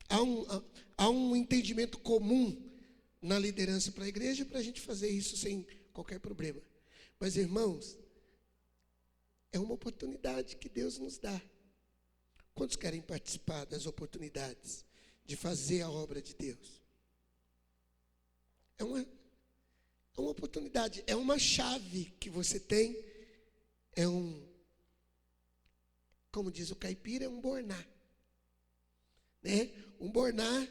Há um entendimento comum na liderança para a igreja para a gente fazer isso sem qualquer problema. Mas, irmãos, é uma oportunidade que Deus nos dá. Quantos querem participar das oportunidades de fazer a obra de Deus? É uma oportunidade, é uma chave que você tem, como diz o caipira, é um borná. Né? Um borná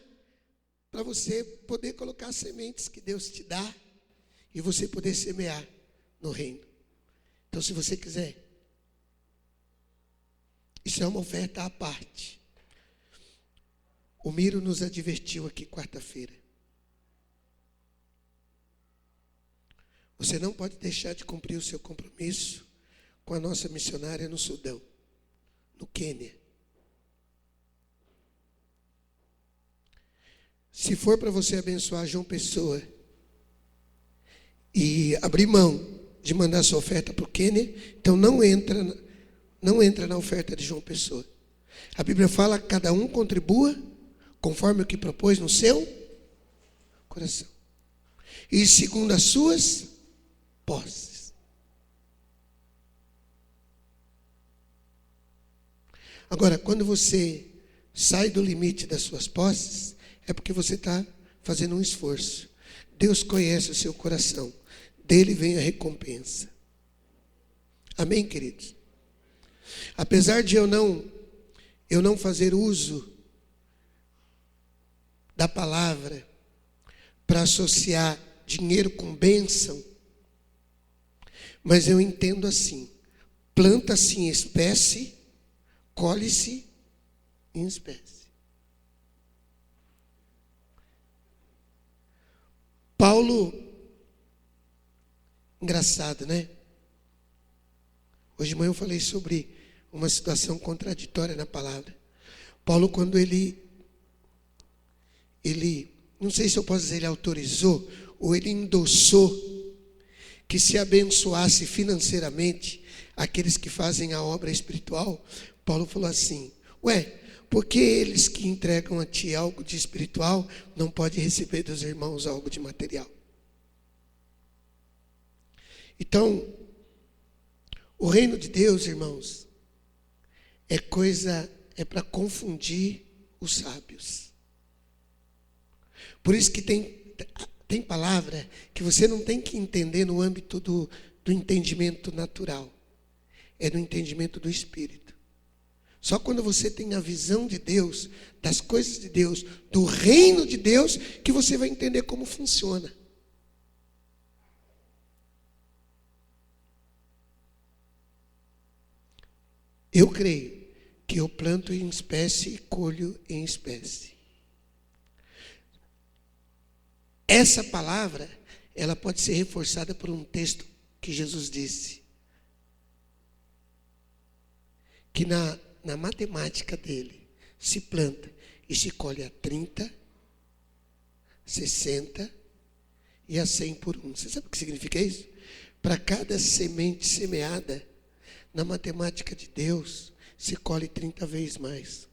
para você poder colocar as sementes que Deus te dá e você poder semear no reino. Então, se você quiser, isso é uma oferta à parte. O Miro nos advertiu aqui quarta-feira. Você não pode deixar de cumprir o seu compromisso com a nossa missionária no Sudão, no Quênia. Se for para você abençoar João Pessoa e abrir mão de mandar sua oferta para o Quênia, então não entra na oferta de João Pessoa. A Bíblia fala que cada um contribua conforme o que propôs no seu coração e segundo as suas posses. Agora, quando você sai do limite das suas posses, é porque você está fazendo um esforço. Deus conhece o seu coração. Dele vem a recompensa. Amém, queridos? Apesar de eu não fazer uso da palavra para associar dinheiro com bênção, mas eu entendo assim: planta-se em espécie, colhe-se em espécie. Paulo, engraçado, né? Hoje de manhã eu falei sobre uma situação contraditória na palavra. Paulo, quando ele, não sei se eu posso dizer, ele autorizou ou ele endossou que se abençoasse financeiramente aqueles que fazem a obra espiritual, Paulo falou assim: porque eles que entregam a ti algo de espiritual não podem receber dos irmãos algo de material? Então, o reino de Deus, irmãos, é para confundir os sábios. Por isso que tem palavra que você não tem que entender no âmbito do entendimento natural. É no entendimento do Espírito. Só quando você tem a visão de Deus, das coisas de Deus, do reino de Deus, que você vai entender como funciona. Eu creio que eu planto em espécie e colho em espécie. Essa palavra, ela pode ser reforçada por um texto que Jesus disse. Que na matemática dele, se planta e se colhe a 30, 60 e a 100 por um. Você sabe o que significa isso? Para cada semente semeada, na matemática de Deus, se colhe 30 vezes mais.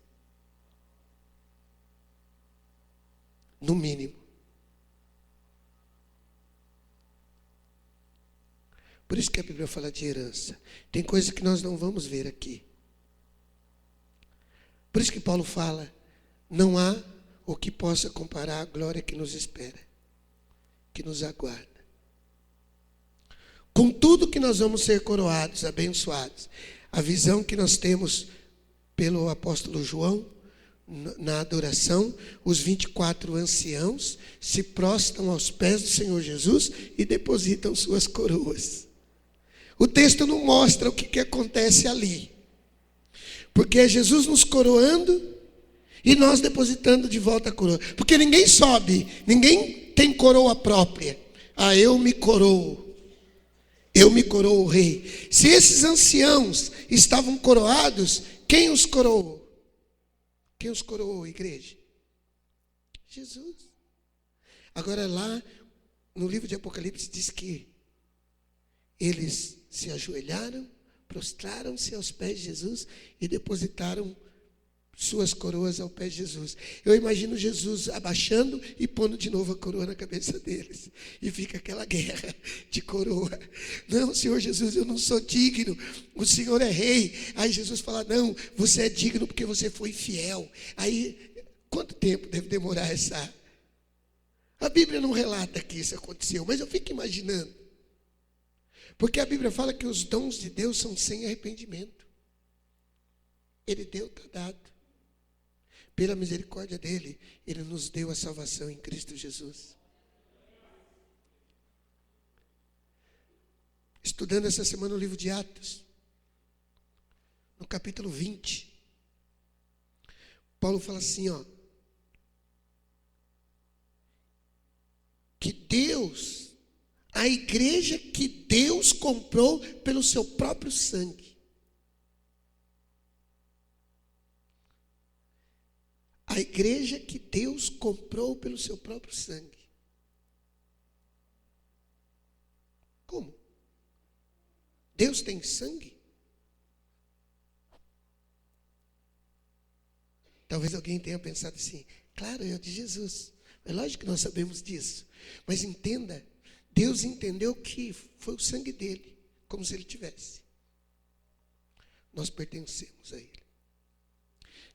No mínimo. Por isso que a Bíblia fala de herança. Tem coisas que nós não vamos ver aqui. Por isso que Paulo fala: não há o que possa comparar a glória que nos espera, que nos aguarda. Com tudo que nós vamos ser coroados, abençoados. A visão que nós temos pelo apóstolo João, na adoração, os 24 anciãos se prostram aos pés do Senhor Jesus e depositam suas coroas. O texto não mostra o que acontece ali. Porque é Jesus nos coroando e nós depositando de volta a coroa. Porque ninguém sobe, ninguém tem coroa própria. Eu me coroo o rei. Se esses anciãos estavam coroados, quem os coroou? Quem os coroou, igreja? Jesus. Agora lá, no livro de Apocalipse, diz que eles se ajoelharam, prostraram-se aos pés de Jesus e depositaram suas coroas ao pé de Jesus. Eu imagino Jesus abaixando e pondo de novo a coroa na cabeça deles. E fica aquela guerra de coroa. Não, Senhor Jesus, eu não sou digno. O Senhor é rei. Aí Jesus fala, não, você é digno porque você foi fiel. Aí, quanto tempo deve demorar essa... A Bíblia não relata que isso aconteceu, mas eu fico imaginando. Porque a Bíblia fala que os dons de Deus são sem arrependimento. Ele deu, está dado. Pela misericórdia dele, ele nos deu a salvação em Cristo Jesus. Estudando essa semana o livro de Atos, no capítulo 20, Paulo fala assim, ó, que Deus, a igreja que Deus comprou pelo seu próprio sangue. A igreja que Deus comprou pelo seu próprio sangue. Como? Deus tem sangue? Talvez alguém tenha pensado assim, claro, é o de Jesus. É lógico que nós sabemos disso. Mas entenda, Deus entendeu que foi o sangue dele, como se ele tivesse. Nós pertencemos a ele.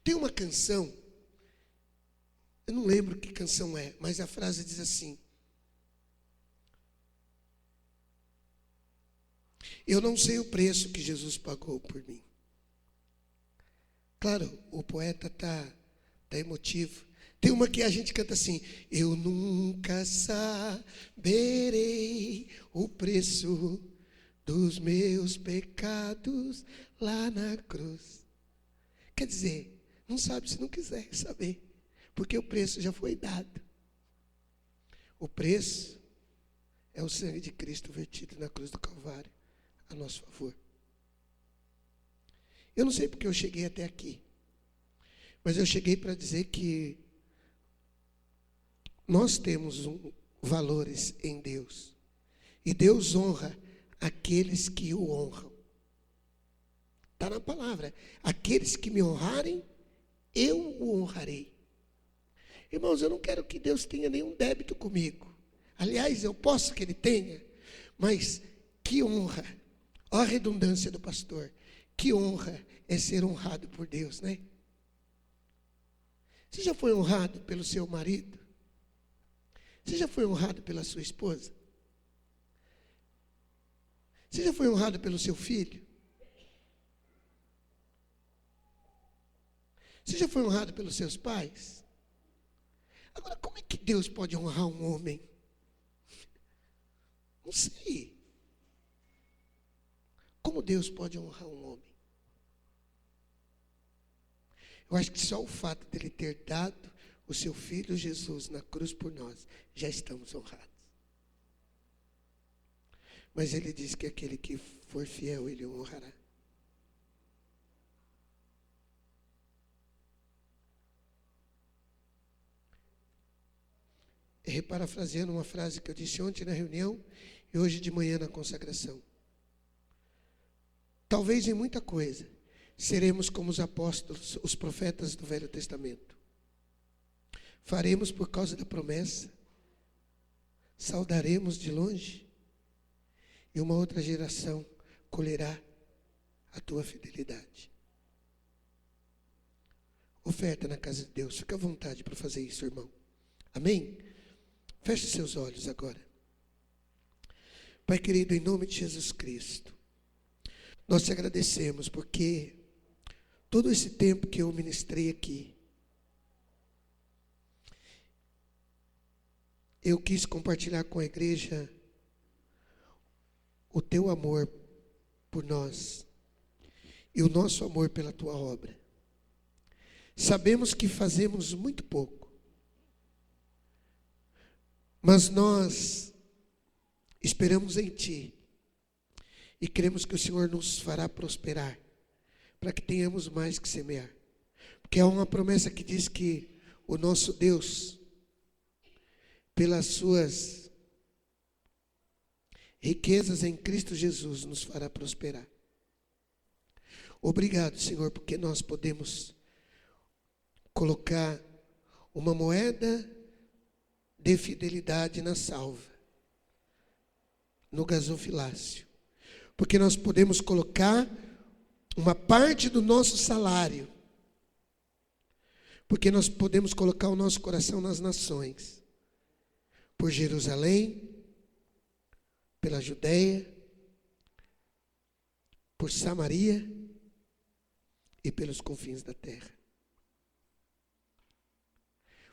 Tem uma canção, eu não lembro que canção é, mas a frase diz assim: eu não sei o preço que Jesus pagou por mim. Claro, o poeta tá emotivo. Tem uma que a gente canta assim: eu nunca saberei o preço dos meus pecados lá na cruz. Quer dizer, não sabe se não quiser saber, porque o preço já foi dado. O preço é o sangue de Cristo vertido na cruz do Calvário a nosso favor. Eu não sei porque eu cheguei até aqui, mas eu cheguei para dizer que nós temos valores em Deus, e Deus honra aqueles que o honram. Está na palavra: aqueles que me honrarem, eu o honrarei. Irmãos, eu não quero que Deus tenha nenhum débito comigo. Aliás, eu posso que Ele tenha, mas que honra, ó a redundância do pastor, que honra é ser honrado por Deus, né? Você já foi honrado pelo seu marido? Você já foi honrado pela sua esposa? Você já foi honrado pelo seu filho? Você já foi honrado pelos seus pais? Agora, como é que Deus pode honrar um homem? Não sei. Como Deus pode honrar um homem? Eu acho que só o fato dele ter dado o seu filho Jesus na cruz por nós, já estamos honrados. Mas ele diz que aquele que for fiel, ele o honrará. Reparafraseando uma frase que eu disse ontem na reunião e hoje de manhã na consagração. Talvez em muita coisa seremos como os apóstolos, os profetas do Velho Testamento. Faremos por causa da promessa, saudaremos de longe, e uma outra geração colherá a tua fidelidade. Oferta na casa de Deus. Fica à vontade para fazer isso, irmão. Amém? Feche seus olhos agora. Pai querido, em nome de Jesus Cristo, nós te agradecemos porque todo esse tempo que eu ministrei aqui, eu quis compartilhar com a igreja o teu amor por nós e o nosso amor pela tua obra. Sabemos que fazemos muito pouco, mas nós esperamos em ti e cremos que o Senhor nos fará prosperar, para que tenhamos mais que semear. Porque há uma promessa que diz que o nosso Deus, pelas suas riquezas em Cristo Jesus, nos fará prosperar. Obrigado, Senhor, porque nós podemos colocar uma moeda de fidelidade na salva, no gasofilácio. Porque nós podemos colocar uma parte do nosso salário. Porque nós podemos colocar o nosso coração nas nações. Por Jerusalém, pela Judeia, por Samaria e pelos confins da terra.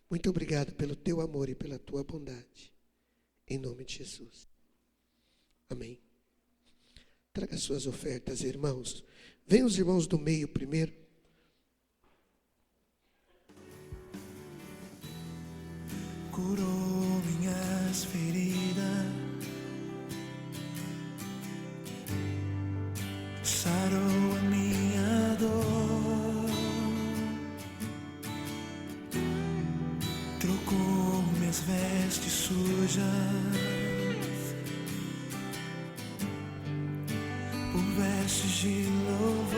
Muito obrigado pelo teu amor e pela tua bondade. Em nome de Jesus. Amém. Traga suas ofertas, irmãos. Venham os irmãos do meio primeiro. Curou minhas feridas, sarou a minha dor, trocou minhas vestes sujas por vestes de louvor,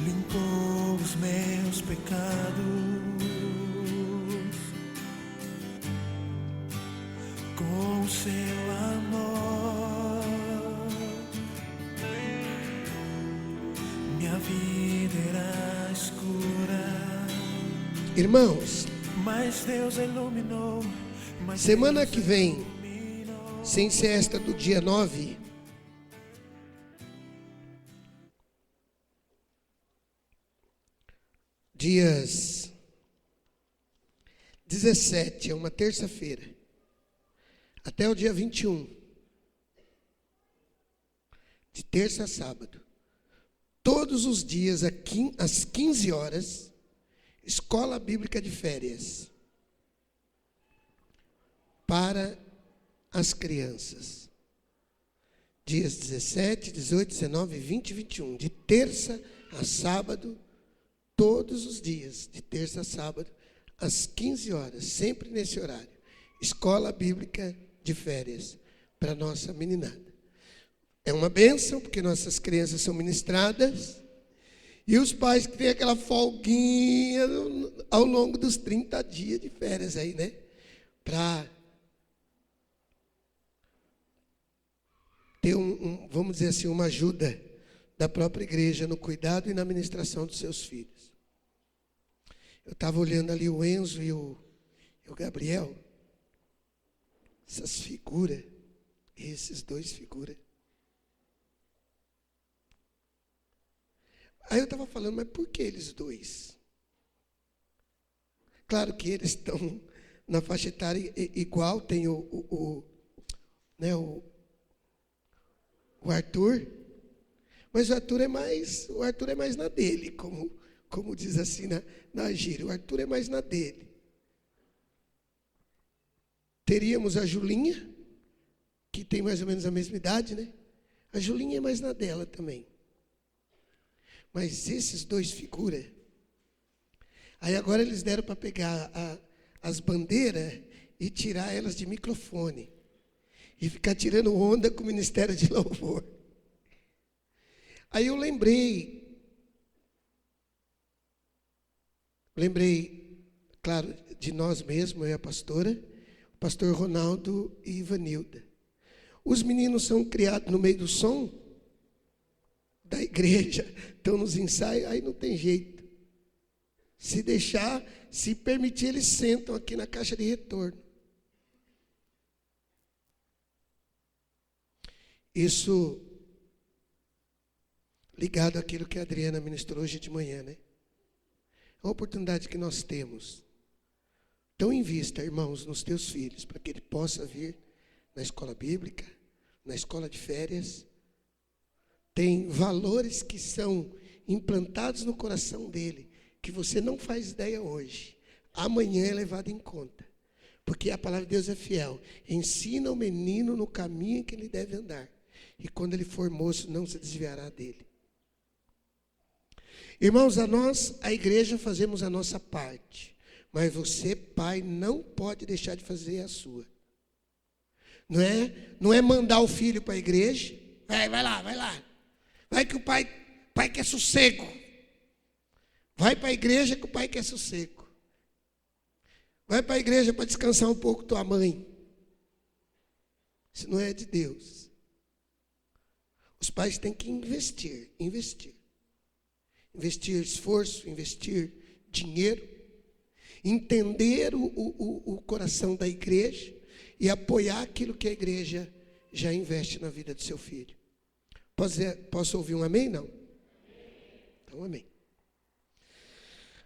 limpou os meus pecados com o seu amor. Minha vida era escura, Irmãos, mas Deus iluminou. semana que vem, sem ser esta do dia 9, dias 17, é uma terça-feira, até o dia 21, de terça a sábado, todos os dias às 15 horas, escola bíblica de férias, para as crianças. Dias 17, 18, 19, 20 e 21, de terça a sábado, todos os dias, de terça a sábado, às 15 horas, sempre nesse horário. Escola Bíblica de Férias, para nossa meninada. É uma bênção, porque nossas crianças são ministradas, e os pais que têm aquela folguinha ao longo dos 30 dias de férias aí, né? Para ter vamos dizer assim, uma ajuda da própria igreja no cuidado e na ministração dos seus filhos. Eu estava olhando ali o Enzo e o Gabriel, essas figuras, esses dois figuras. Aí eu estava falando, mas por que eles dois? Claro que eles estão na faixa etária igual, tem o Arthur, mas o Arthur é mais na dele, como diz assim na gíria. O Arthur é mais na dele. Teríamos a Julinha, que tem mais ou menos a mesma idade, né? A Julinha é mais na dela também. Mas esses dois figuras, aí agora eles deram para pegar as bandeiras e tirar elas de microfone. E ficar tirando onda com o Ministério de Louvor. Aí eu lembrei, claro, de nós mesmos, eu e a pastora, o pastor Ronaldo e Ivanilda. Os meninos são criados no meio do som da igreja, estão nos ensaios, aí não tem jeito. Se deixar, se permitir, eles sentam aqui na caixa de retorno. Isso ligado àquilo que a Adriana ministrou hoje de manhã, né? A oportunidade que nós temos. Então, invista, irmãos, nos teus filhos, para que ele possa vir na escola bíblica, na escola de férias. Tem valores que são implantados no coração dele, que você não faz ideia hoje. Amanhã é levado em conta. Porque a palavra de Deus é fiel. Ensina o menino no caminho que ele deve andar. E quando ele for moço, não se desviará dele. Irmãos, a igreja, fazemos a nossa parte. Mas você, pai, não pode deixar de fazer a sua. Não é mandar o filho para a igreja. Vai lá. Vai que o pai pai quer sossego. Vai para a igreja que o pai quer sossego. Vai para a igreja para descansar um pouco tua mãe. Isso não é de Deus. Os pais têm que investir. Investir esforço, investir dinheiro, entender o coração da igreja e apoiar aquilo que a igreja já investe na vida do seu filho. Posso ouvir um amém? Não? Então, amém.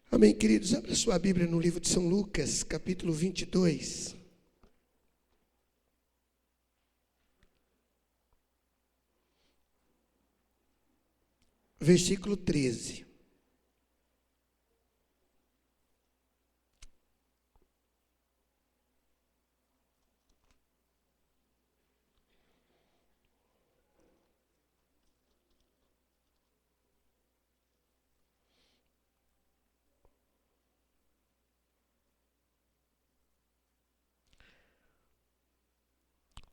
Amém, queridos. Abra sua Bíblia no livro de São Lucas, capítulo 22. Versículo 13.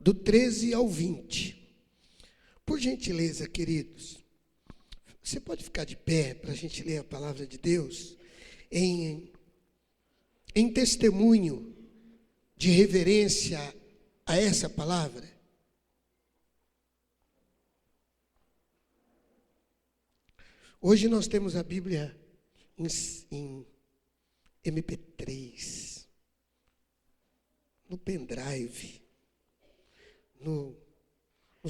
Do 13 ao 20. Por gentileza, queridos, você pode ficar de pé para a gente ler a palavra de Deus em testemunho de reverência a essa palavra? Hoje nós temos a Bíblia em MP3, no pendrive, no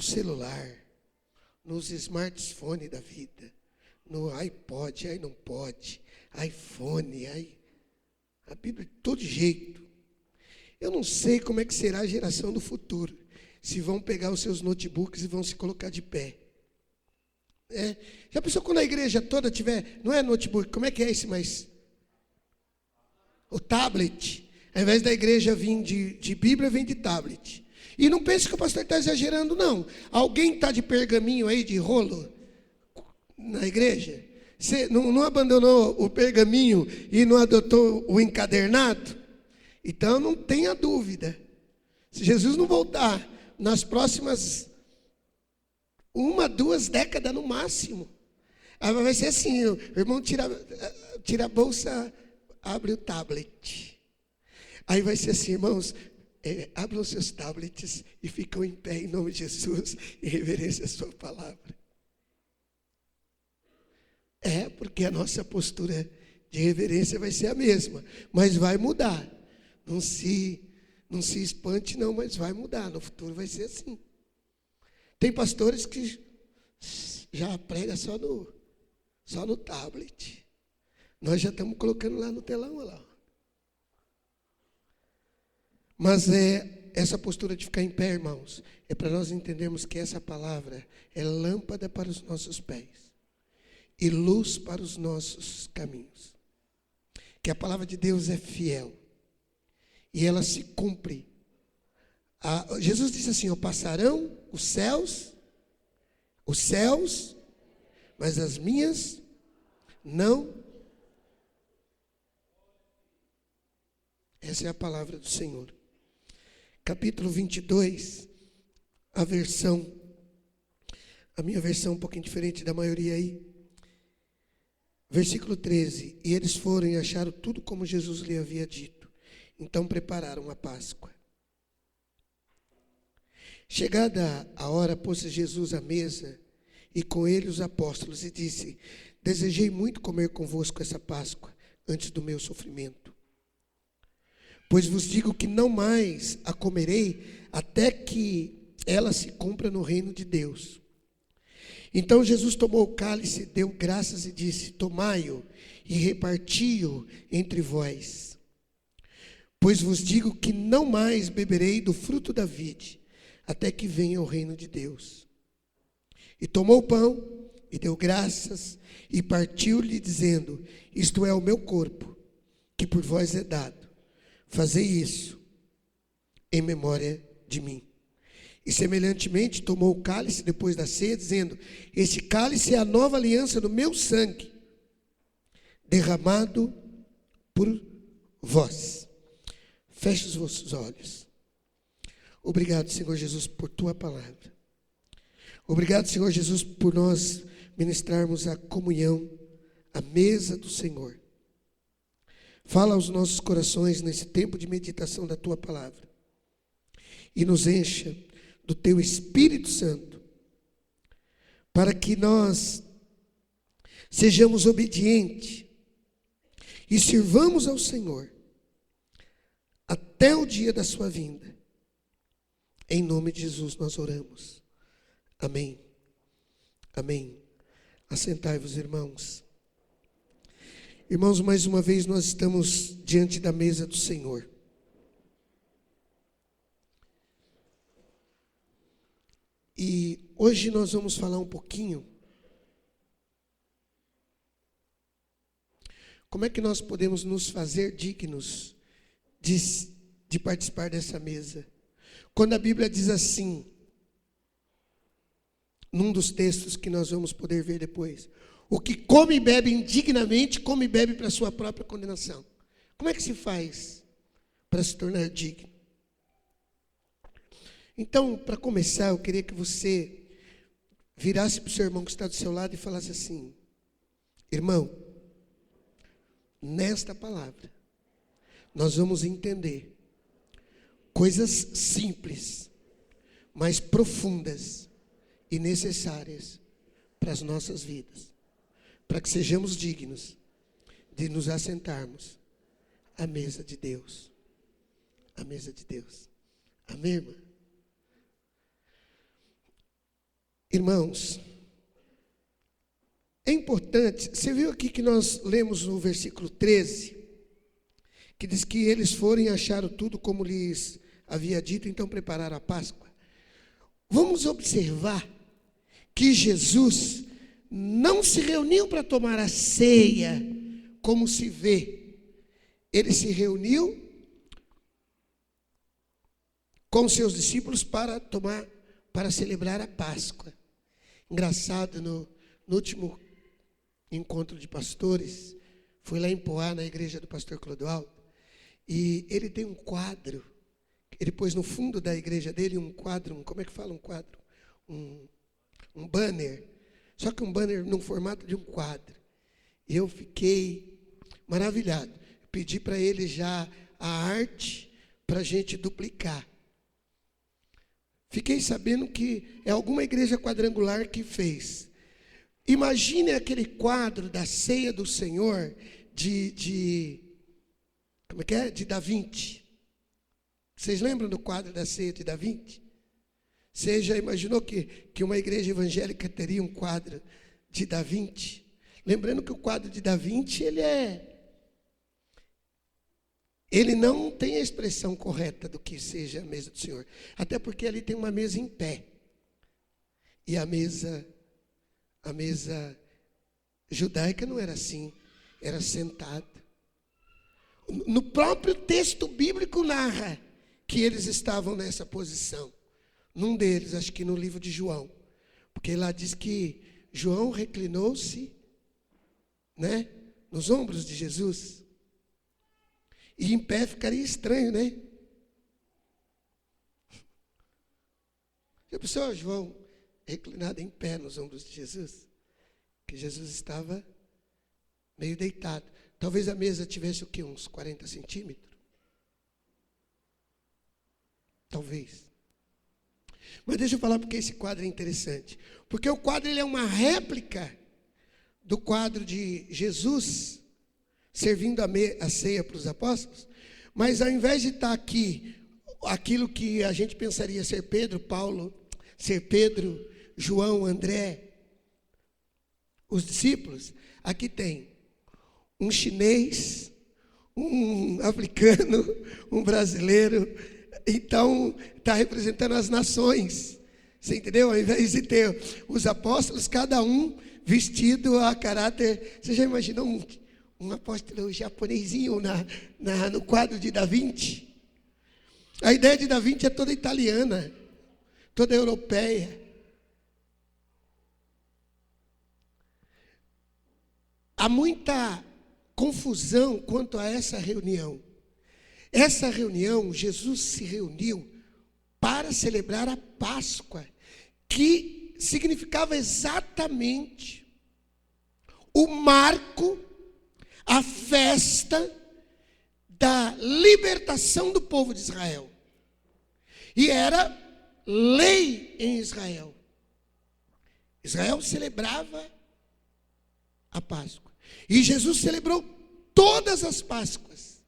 celular, nos smartphones da vida, no iPod, aí não pode, iPhone, aí, a Bíblia de todo jeito. Eu não sei como é que será a geração do futuro, se vão pegar os seus notebooks e vão se colocar de pé. Já pensou quando a igreja toda tiver, não é notebook, como é que é esse mais? O tablet, ao invés da igreja vir de Bíblia, vem de tablet. E não pense que o pastor está exagerando, não. Alguém está de pergaminho aí, de rolo, na igreja? Você não abandonou o pergaminho e não adotou o encadernado? Então não tenha dúvida. Se Jesus não voltar nas próximas 1-2 décadas no máximo, vai ser assim, o irmão tira a bolsa, abre o tablet. Aí vai ser assim, irmãos, abram seus tablets e ficam em pé em nome de Jesus e reverência a sua palavra. Porque a nossa postura de reverência vai ser a mesma, mas vai mudar. Não se espante não, mas vai mudar. No futuro vai ser assim. Tem pastores que já pregam só no tablet. Nós já estamos colocando lá no telão, olha lá. Mas essa postura de ficar em pé, irmãos, é para nós entendermos que essa palavra é lâmpada para os nossos pés e luz para os nossos caminhos. Que a palavra de Deus é fiel e ela se cumpre. Jesus disse assim, passarão os céus, mas as minhas não. Essa é a palavra do Senhor. Capítulo 22, a minha versão um pouquinho diferente da maioria aí. Versículo 13. E eles foram e acharam tudo como Jesus lhe havia dito. Então prepararam a Páscoa. Chegada a hora, pôs-se Jesus à mesa e com ele os apóstolos e disse: desejei muito comer convosco essa Páscoa antes do meu sofrimento. Pois vos digo que não mais a comerei até que ela se cumpra no reino de Deus. Então Jesus tomou o cálice, deu graças e disse: tomai-o e reparti-o entre vós. Pois vos digo que não mais beberei do fruto da vide, até que venha o reino de Deus. E tomou o pão e deu graças e partiu-lhe dizendo: isto é o meu corpo, que por vós é dado. Fazei isso em memória de mim. E semelhantemente tomou o cálice depois da ceia, dizendo: este cálice é a nova aliança do meu sangue, derramado por vós. Feche os vossos olhos. Obrigado, Senhor Jesus, por tua palavra. Obrigado, Senhor Jesus, por nós ministrarmos a comunhão, a mesa do Senhor. Fala aos nossos corações nesse tempo de meditação da Tua palavra. E nos encha do Teu Espírito Santo, para que nós sejamos obedientes e sirvamos ao Senhor até o dia da sua vinda. Em nome de Jesus nós oramos. Amém. Amém. Assentai-vos, irmãos. Irmãos, mais uma vez nós estamos diante da mesa do Senhor. E hoje nós vamos falar um pouquinho como é que nós podemos nos fazer dignos de participar dessa mesa. Quando a Bíblia diz assim, num dos textos que nós vamos poder ver depois, o que come e bebe indignamente, come e bebe para a sua própria condenação. Como é que se faz para se tornar digno? Então, para começar, eu queria que você virasse para o seu irmão que está do seu lado e falasse assim: irmão, nesta palavra, nós vamos entender coisas simples, mas profundas e necessárias para as nossas vidas, para que sejamos dignos de nos assentarmos à mesa de Deus. À mesa de Deus. Amém, irmã? Irmãos, é importante, você viu aqui que nós lemos no versículo 13, que diz que eles foram e acharam tudo como lhes havia dito, então prepararam a Páscoa. Vamos observar que Jesus não se reuniu para tomar a ceia, como se vê. Ele se reuniu com seus discípulos para celebrar a Páscoa. Engraçado, no último encontro de pastores, fui lá em Poá, na igreja do pastor Clodoaldo, e ele tem um quadro, ele pôs no fundo da igreja dele um quadro, como é que fala um quadro? Um banner, só que um banner no formato de um quadro. E eu fiquei maravilhado. Pedi para ele já a arte para a gente duplicar. Fiquei sabendo que é alguma igreja quadrangular que fez. Imagine aquele quadro da ceia do Senhor como é que é? De Da Vinci. Vocês lembram do quadro da ceia de Da Vinci? Você já imaginou que uma igreja evangélica teria um quadro de Da Vinci? Lembrando que o quadro de Da Vinci, ele não tem a expressão correta do que seja a mesa do Senhor. Até porque ali tem uma mesa em pé. E a mesa judaica não era assim, era sentada. No próprio texto bíblico narra que eles estavam nessa posição. Num deles, acho que no livro de João. Porque lá diz que João reclinou-se, né, nos ombros de Jesus. E em pé ficaria estranho, né? Já pensou, João reclinado em pé nos ombros de Jesus? Que Jesus estava meio deitado. Talvez a mesa tivesse o quê? Uns 40 centímetros? Talvez. Mas deixa eu falar porque esse quadro é interessante. Porque o quadro ele é uma réplica do quadro de Jesus servindo a ceia para os apóstolos. Mas ao invés de estar aqui, aquilo que a gente pensaria ser Pedro, João, André, os discípulos, aqui tem um chinês, um africano, um brasileiro. Então, está representando as nações. Você entendeu? Ao invés de ter os apóstolos, cada um vestido a caráter. Você já imaginou um apóstolo japonesinho no quadro de Da Vinci? A ideia de Da Vinci é toda italiana, toda europeia. Há muita confusão quanto a essa reunião. Essa reunião, Jesus se reuniu para celebrar a Páscoa, que significava exatamente o marco, a festa da libertação do povo de Israel. E era lei em Israel. Israel celebrava a Páscoa. E Jesus celebrou todas as Páscoas.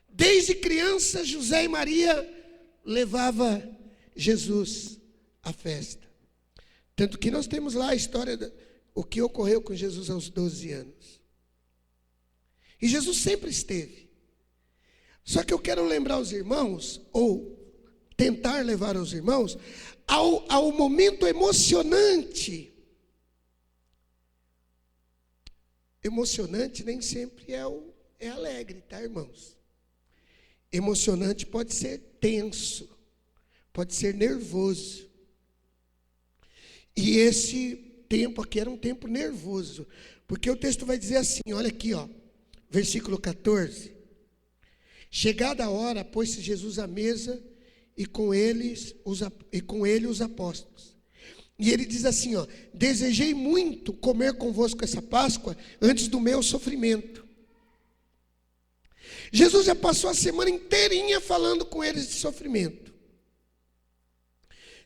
Desde criança, José e Maria levava Jesus à festa. Tanto que nós temos lá a história o que ocorreu com Jesus aos 12 anos. E Jesus sempre esteve. Só que eu quero lembrar os irmãos, ou tentar levar os irmãos, ao momento emocionante. Emocionante nem sempre é alegre, tá, irmãos? Emocionante pode ser tenso, pode ser nervoso. E esse tempo aqui era um tempo nervoso, porque o texto vai dizer assim, olha aqui, ó, versículo 14. Chegada a hora, pôs-se Jesus à mesa e com ele os apóstolos. E ele diz assim, ó, desejei muito comer convosco essa Páscoa antes do meu sofrimento. Jesus já passou a semana inteirinha falando com eles de sofrimento.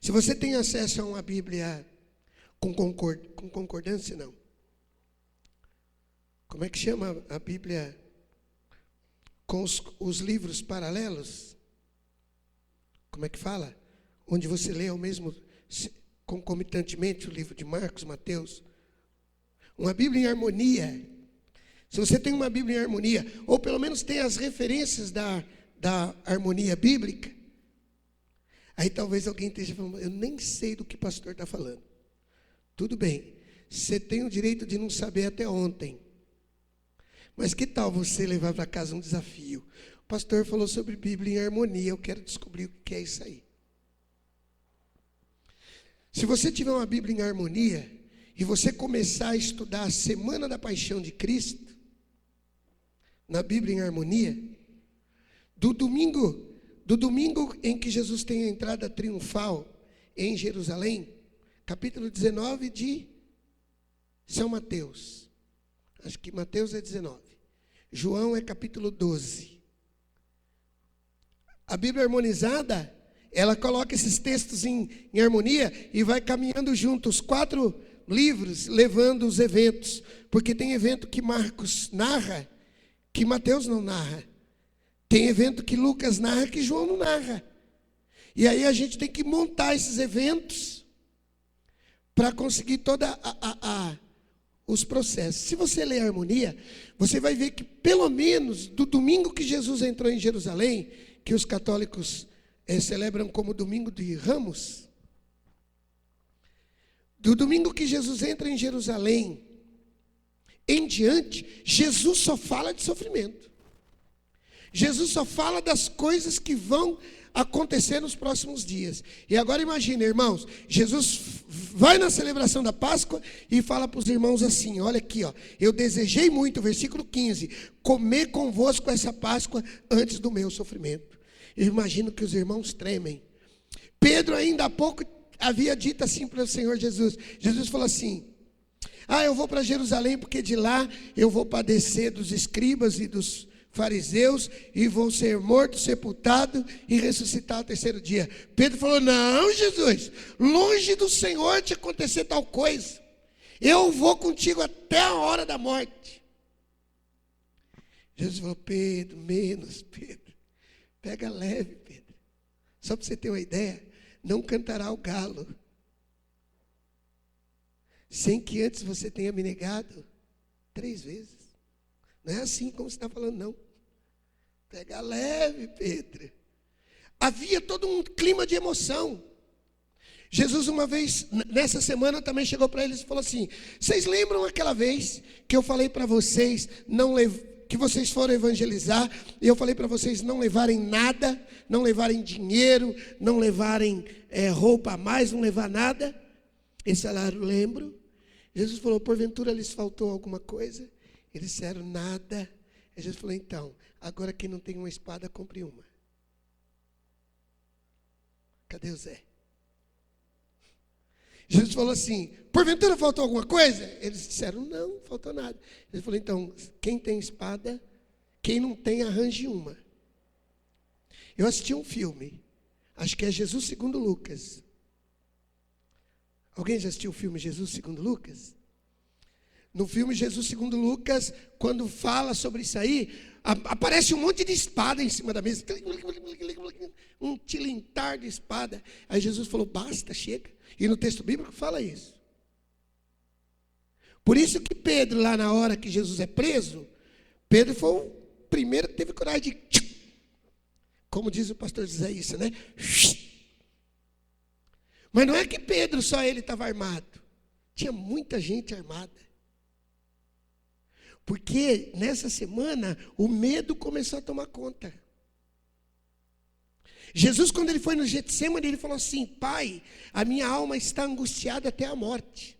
Se você tem acesso a uma Bíblia com concordância, não. Como é que chama a Bíblia com os livros paralelos? Como é que fala? Onde você lê ao mesmo, concomitantemente, o livro de Marcos, Mateus. Uma Bíblia em harmonia. Se você tem uma Bíblia em harmonia, ou pelo menos tem as referências da harmonia bíblica, aí talvez alguém esteja falando, eu nem sei do que o pastor está falando. Tudo bem, você tem o direito de não saber até ontem. Mas que tal você levar para casa um desafio? O pastor falou sobre Bíblia em harmonia, eu quero descobrir o que é isso aí. Se você tiver uma Bíblia em harmonia, e você começar a estudar a Semana da Paixão de Cristo, na Bíblia em harmonia, do domingo em que Jesus tem a entrada triunfal em Jerusalém, capítulo 19 de São Mateus. Acho que Mateus é 19. João é capítulo 12. A Bíblia harmonizada, ela coloca esses textos em harmonia e vai caminhando junto, os 4 livros, levando os eventos. Porque tem evento que Marcos narra, que Mateus não narra. Tem evento que Lucas narra, que João não narra. E aí a gente tem que montar esses eventos para conseguir toda os processos. Se você ler a harmonia, você vai ver que pelo menos do domingo que Jesus entrou em Jerusalém, que os católicos celebram como domingo de Ramos, do domingo que Jesus entra em Jerusalém em diante, Jesus só fala de sofrimento. Jesus só fala das coisas que vão acontecer nos próximos dias. E agora imagine, irmãos, Jesus vai na celebração da Páscoa e fala para os irmãos assim, olha aqui, ó, eu desejei muito, versículo 15, comer convosco essa Páscoa antes do meu sofrimento. Eu imagino que os irmãos tremem. Pedro ainda há pouco havia dito assim para o Senhor Jesus. Jesus falou assim, eu vou para Jerusalém porque de lá eu vou padecer dos escribas e dos fariseus e vou ser morto, sepultado e ressuscitar ao 3º dia. Pedro falou, não, Jesus, longe do Senhor te acontecer tal coisa. Eu vou contigo até a hora da morte. Jesus falou, Pedro, menos, Pedro. Pega leve, Pedro. Só para você ter uma ideia, não cantará o galo sem que antes você tenha me negado 3 vezes. Não é assim como você está falando, não. Pega leve, Pedro. Havia todo um clima de emoção. Jesus uma vez, nessa semana, também chegou para eles e falou assim, vocês lembram aquela vez que eu falei para vocês, que vocês foram evangelizar, e eu falei para vocês não levarem nada, não levarem dinheiro, não levarem roupa a mais, não levar nada? Eles falaram, lembro. Jesus falou, porventura lhes faltou alguma coisa? Eles disseram, nada. E Jesus falou, então, agora quem não tem uma espada, compre uma. Cadê o Zé? Jesus falou assim: porventura faltou alguma coisa? Eles disseram: não, faltou nada. Ele falou: então, quem tem espada, quem não tem, arranje uma. Eu assisti um filme, acho que é Jesus segundo Lucas. Alguém já assistiu o filme Jesus segundo Lucas? No filme Jesus segundo Lucas, quando fala sobre isso aí, aparece um monte de espada em cima da mesa. Um tilintar de espada. Aí Jesus falou: basta, chega. E no texto bíblico fala isso. Por isso que Pedro, lá na hora que Jesus é preso, Pedro foi o primeiro que teve coragem de... Como diz o pastor José isso, né? Mas não é que Pedro, só ele estava armado. Tinha muita gente armada. Porque nessa semana o medo começou a tomar conta. Jesus, quando ele foi no Getsêmani, ele falou assim: Pai, a minha alma está angustiada até a morte.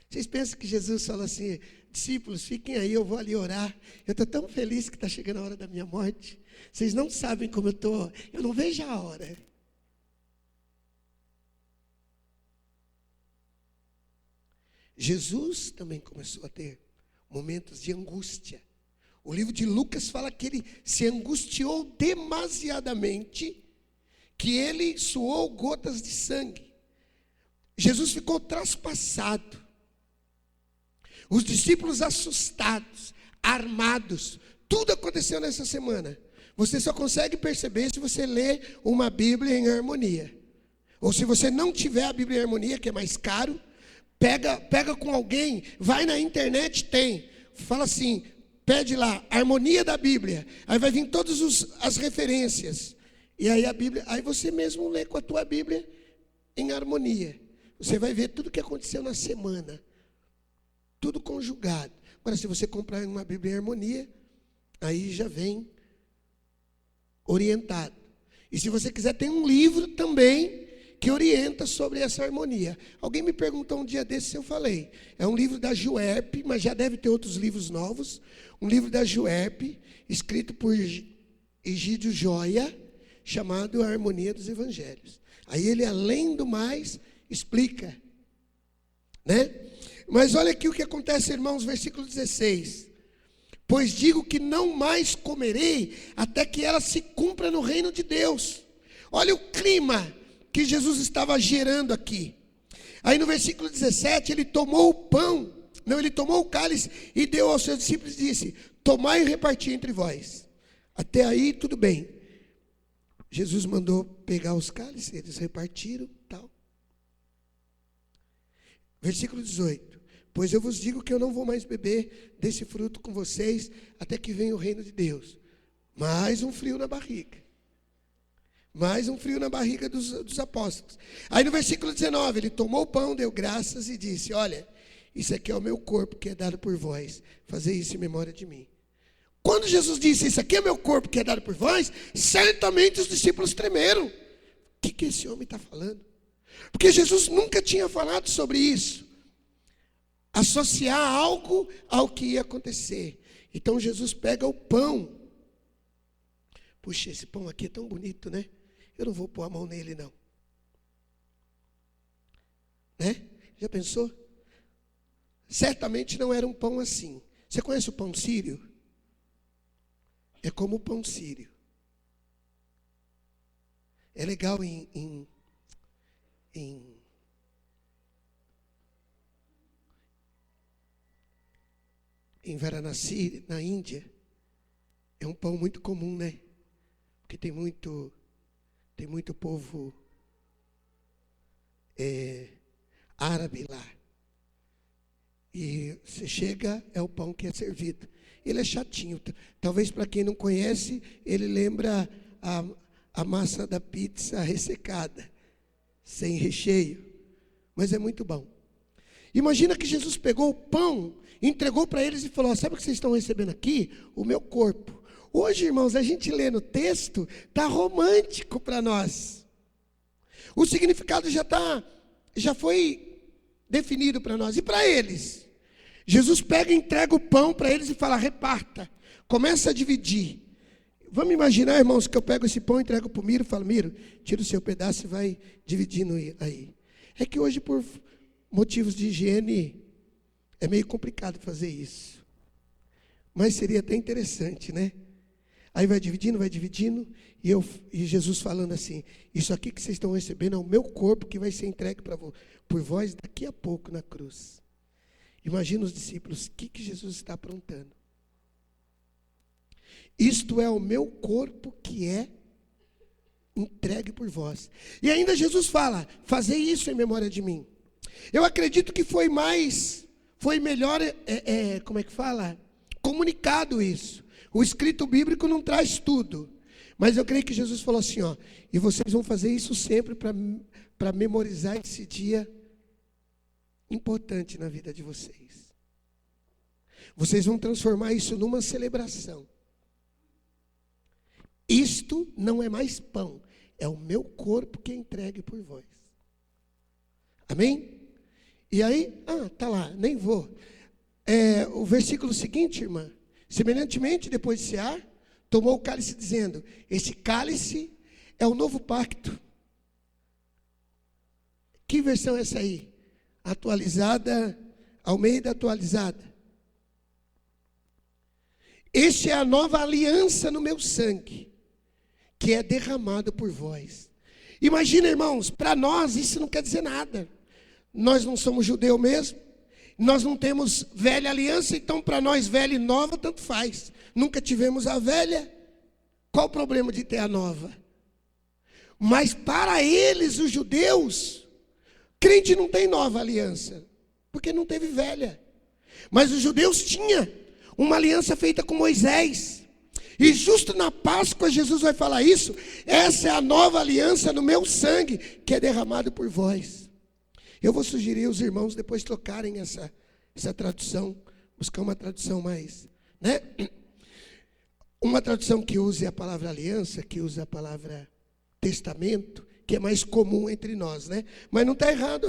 Vocês pensam que Jesus falou assim: discípulos, fiquem aí, eu vou ali orar. Eu estou tão feliz que está chegando a hora da minha morte. Vocês não sabem como eu estou. Eu não vejo a hora. Jesus também começou a ter momentos de angústia. O livro de Lucas fala que ele se angustiou demasiadamente, que ele suou gotas de sangue. Jesus ficou traspassado. Os discípulos assustados, armados. Tudo aconteceu nessa semana. Você só consegue perceber se você ler uma Bíblia em harmonia. Ou se você não tiver a Bíblia em harmonia, que é mais caro, pega com alguém, vai na internet, tem. Fala assim, pede lá, harmonia da Bíblia. Aí vai vir todas as referências. E aí a Bíblia, aí você mesmo lê com a tua Bíblia em harmonia. Você vai ver tudo o que aconteceu na semana. Tudo conjugado. Agora, se você comprar uma Bíblia em harmonia, aí já vem orientado. E se você quiser, tem um livro também que orienta sobre essa harmonia. Alguém me perguntou um dia desses, eu falei. É um livro da Juerp, mas já deve ter outros livros novos. Um livro da Juerp, escrito por Egídio Joia, chamado A Harmonia dos Evangelhos. Aí ele, além do mais, explica. Né? Mas olha aqui o que acontece, irmãos, versículo 16. Pois digo que não mais comerei, até que ela se cumpra no reino de Deus. Olha o clima que Jesus estava gerando aqui. Aí no versículo 17, ele tomou o pão, ele tomou o cálice e deu aos seus discípulos e disse: tomai e reparti entre vós. Até aí tudo bem. Jesus mandou pegar os cálices, eles repartiram, tal. Versículo 18. Pois eu vos digo que eu não vou mais beber desse fruto com vocês, até que venha o reino de Deus. Mais um frio na barriga. Mais um frio na barriga dos apóstolos. Aí no versículo 19, ele tomou o pão, deu graças e disse: olha, isso aqui é o meu corpo que é dado por vós. Fazei isso em memória de mim. Quando Jesus disse: isso aqui é meu corpo que é dado por vós, certamente os discípulos tremeram. O que esse homem está falando? Porque Jesus nunca tinha falado sobre isso. Associar algo ao que ia acontecer. Então Jesus pega o pão. Puxa, esse pão aqui é tão bonito, né? Eu não vou pôr a mão nele, não. Né? Já pensou? Certamente não era um pão assim. Você conhece o pão sírio? É como o pão sírio. É legal em Varanasi, na Índia, é um pão muito comum, né? Porque tem muito povo árabe lá. E você chega, é o pão que é servido. Ele é chatinho. Talvez para quem não conhece, ele lembra a massa da pizza ressecada, sem recheio. Mas é muito bom. Imagina que Jesus pegou o pão, entregou para eles e falou: sabe o que vocês estão recebendo aqui? O meu corpo. Hoje, irmãos, a gente lê no texto, está romântico para nós. O significado já foi definido para nós. E para eles? Jesus pega e entrega o pão para eles e fala: reparta. Começa a dividir. Vamos imaginar, irmãos, que eu pego esse pão, entrego para o Miro e falo: Miro, tira o seu pedaço e vai dividindo aí. É que hoje, por motivos de higiene, é meio complicado fazer isso. Mas seria até interessante, né? Aí vai dividindo, e Jesus falando assim: isso aqui que vocês estão recebendo é o meu corpo que vai ser entregue por vós daqui a pouco na cruz. Imagina os discípulos, o que Jesus está aprontando? Isto é o meu corpo que é entregue por vós. E ainda Jesus fala: fazei isso em memória de mim. Eu acredito que foi melhor, como é que fala? Comunicado isso. O escrito bíblico não traz tudo. Mas eu creio que Jesus falou assim, ó: e vocês vão fazer isso sempre para memorizar esse dia importante na vida de vocês. Vocês vão transformar isso numa celebração. Isto não é mais pão, é o meu corpo que é entregue por vós. Amém? E aí, tá lá, nem vou. O versículo seguinte, irmã: semelhantemente, depois de cear, tomou o cálice, dizendo: esse cálice é o novo pacto. Que versão é essa aí? Atualizada, Almeida atualizada. Este é a nova aliança no meu sangue, que é derramado por vós. Imagina, irmãos, para nós isso não quer dizer nada. Nós não somos judeu mesmo. Nós não temos velha aliança, então para nós velha e nova tanto faz. Nunca tivemos a velha, qual o problema de ter a nova? Mas para eles, os judeus, crente não tem nova aliança, porque não teve velha. Mas os judeus tinham uma aliança feita com Moisés. E justo na Páscoa Jesus vai falar isso: essa é a nova aliança no meu sangue, que é derramado por vós. Eu vou sugerir aos irmãos depois trocarem essa tradução, buscar uma tradução mais, né? Uma tradução que use a palavra aliança, que use a palavra testamento, que é mais comum entre nós, né? Mas não está errado,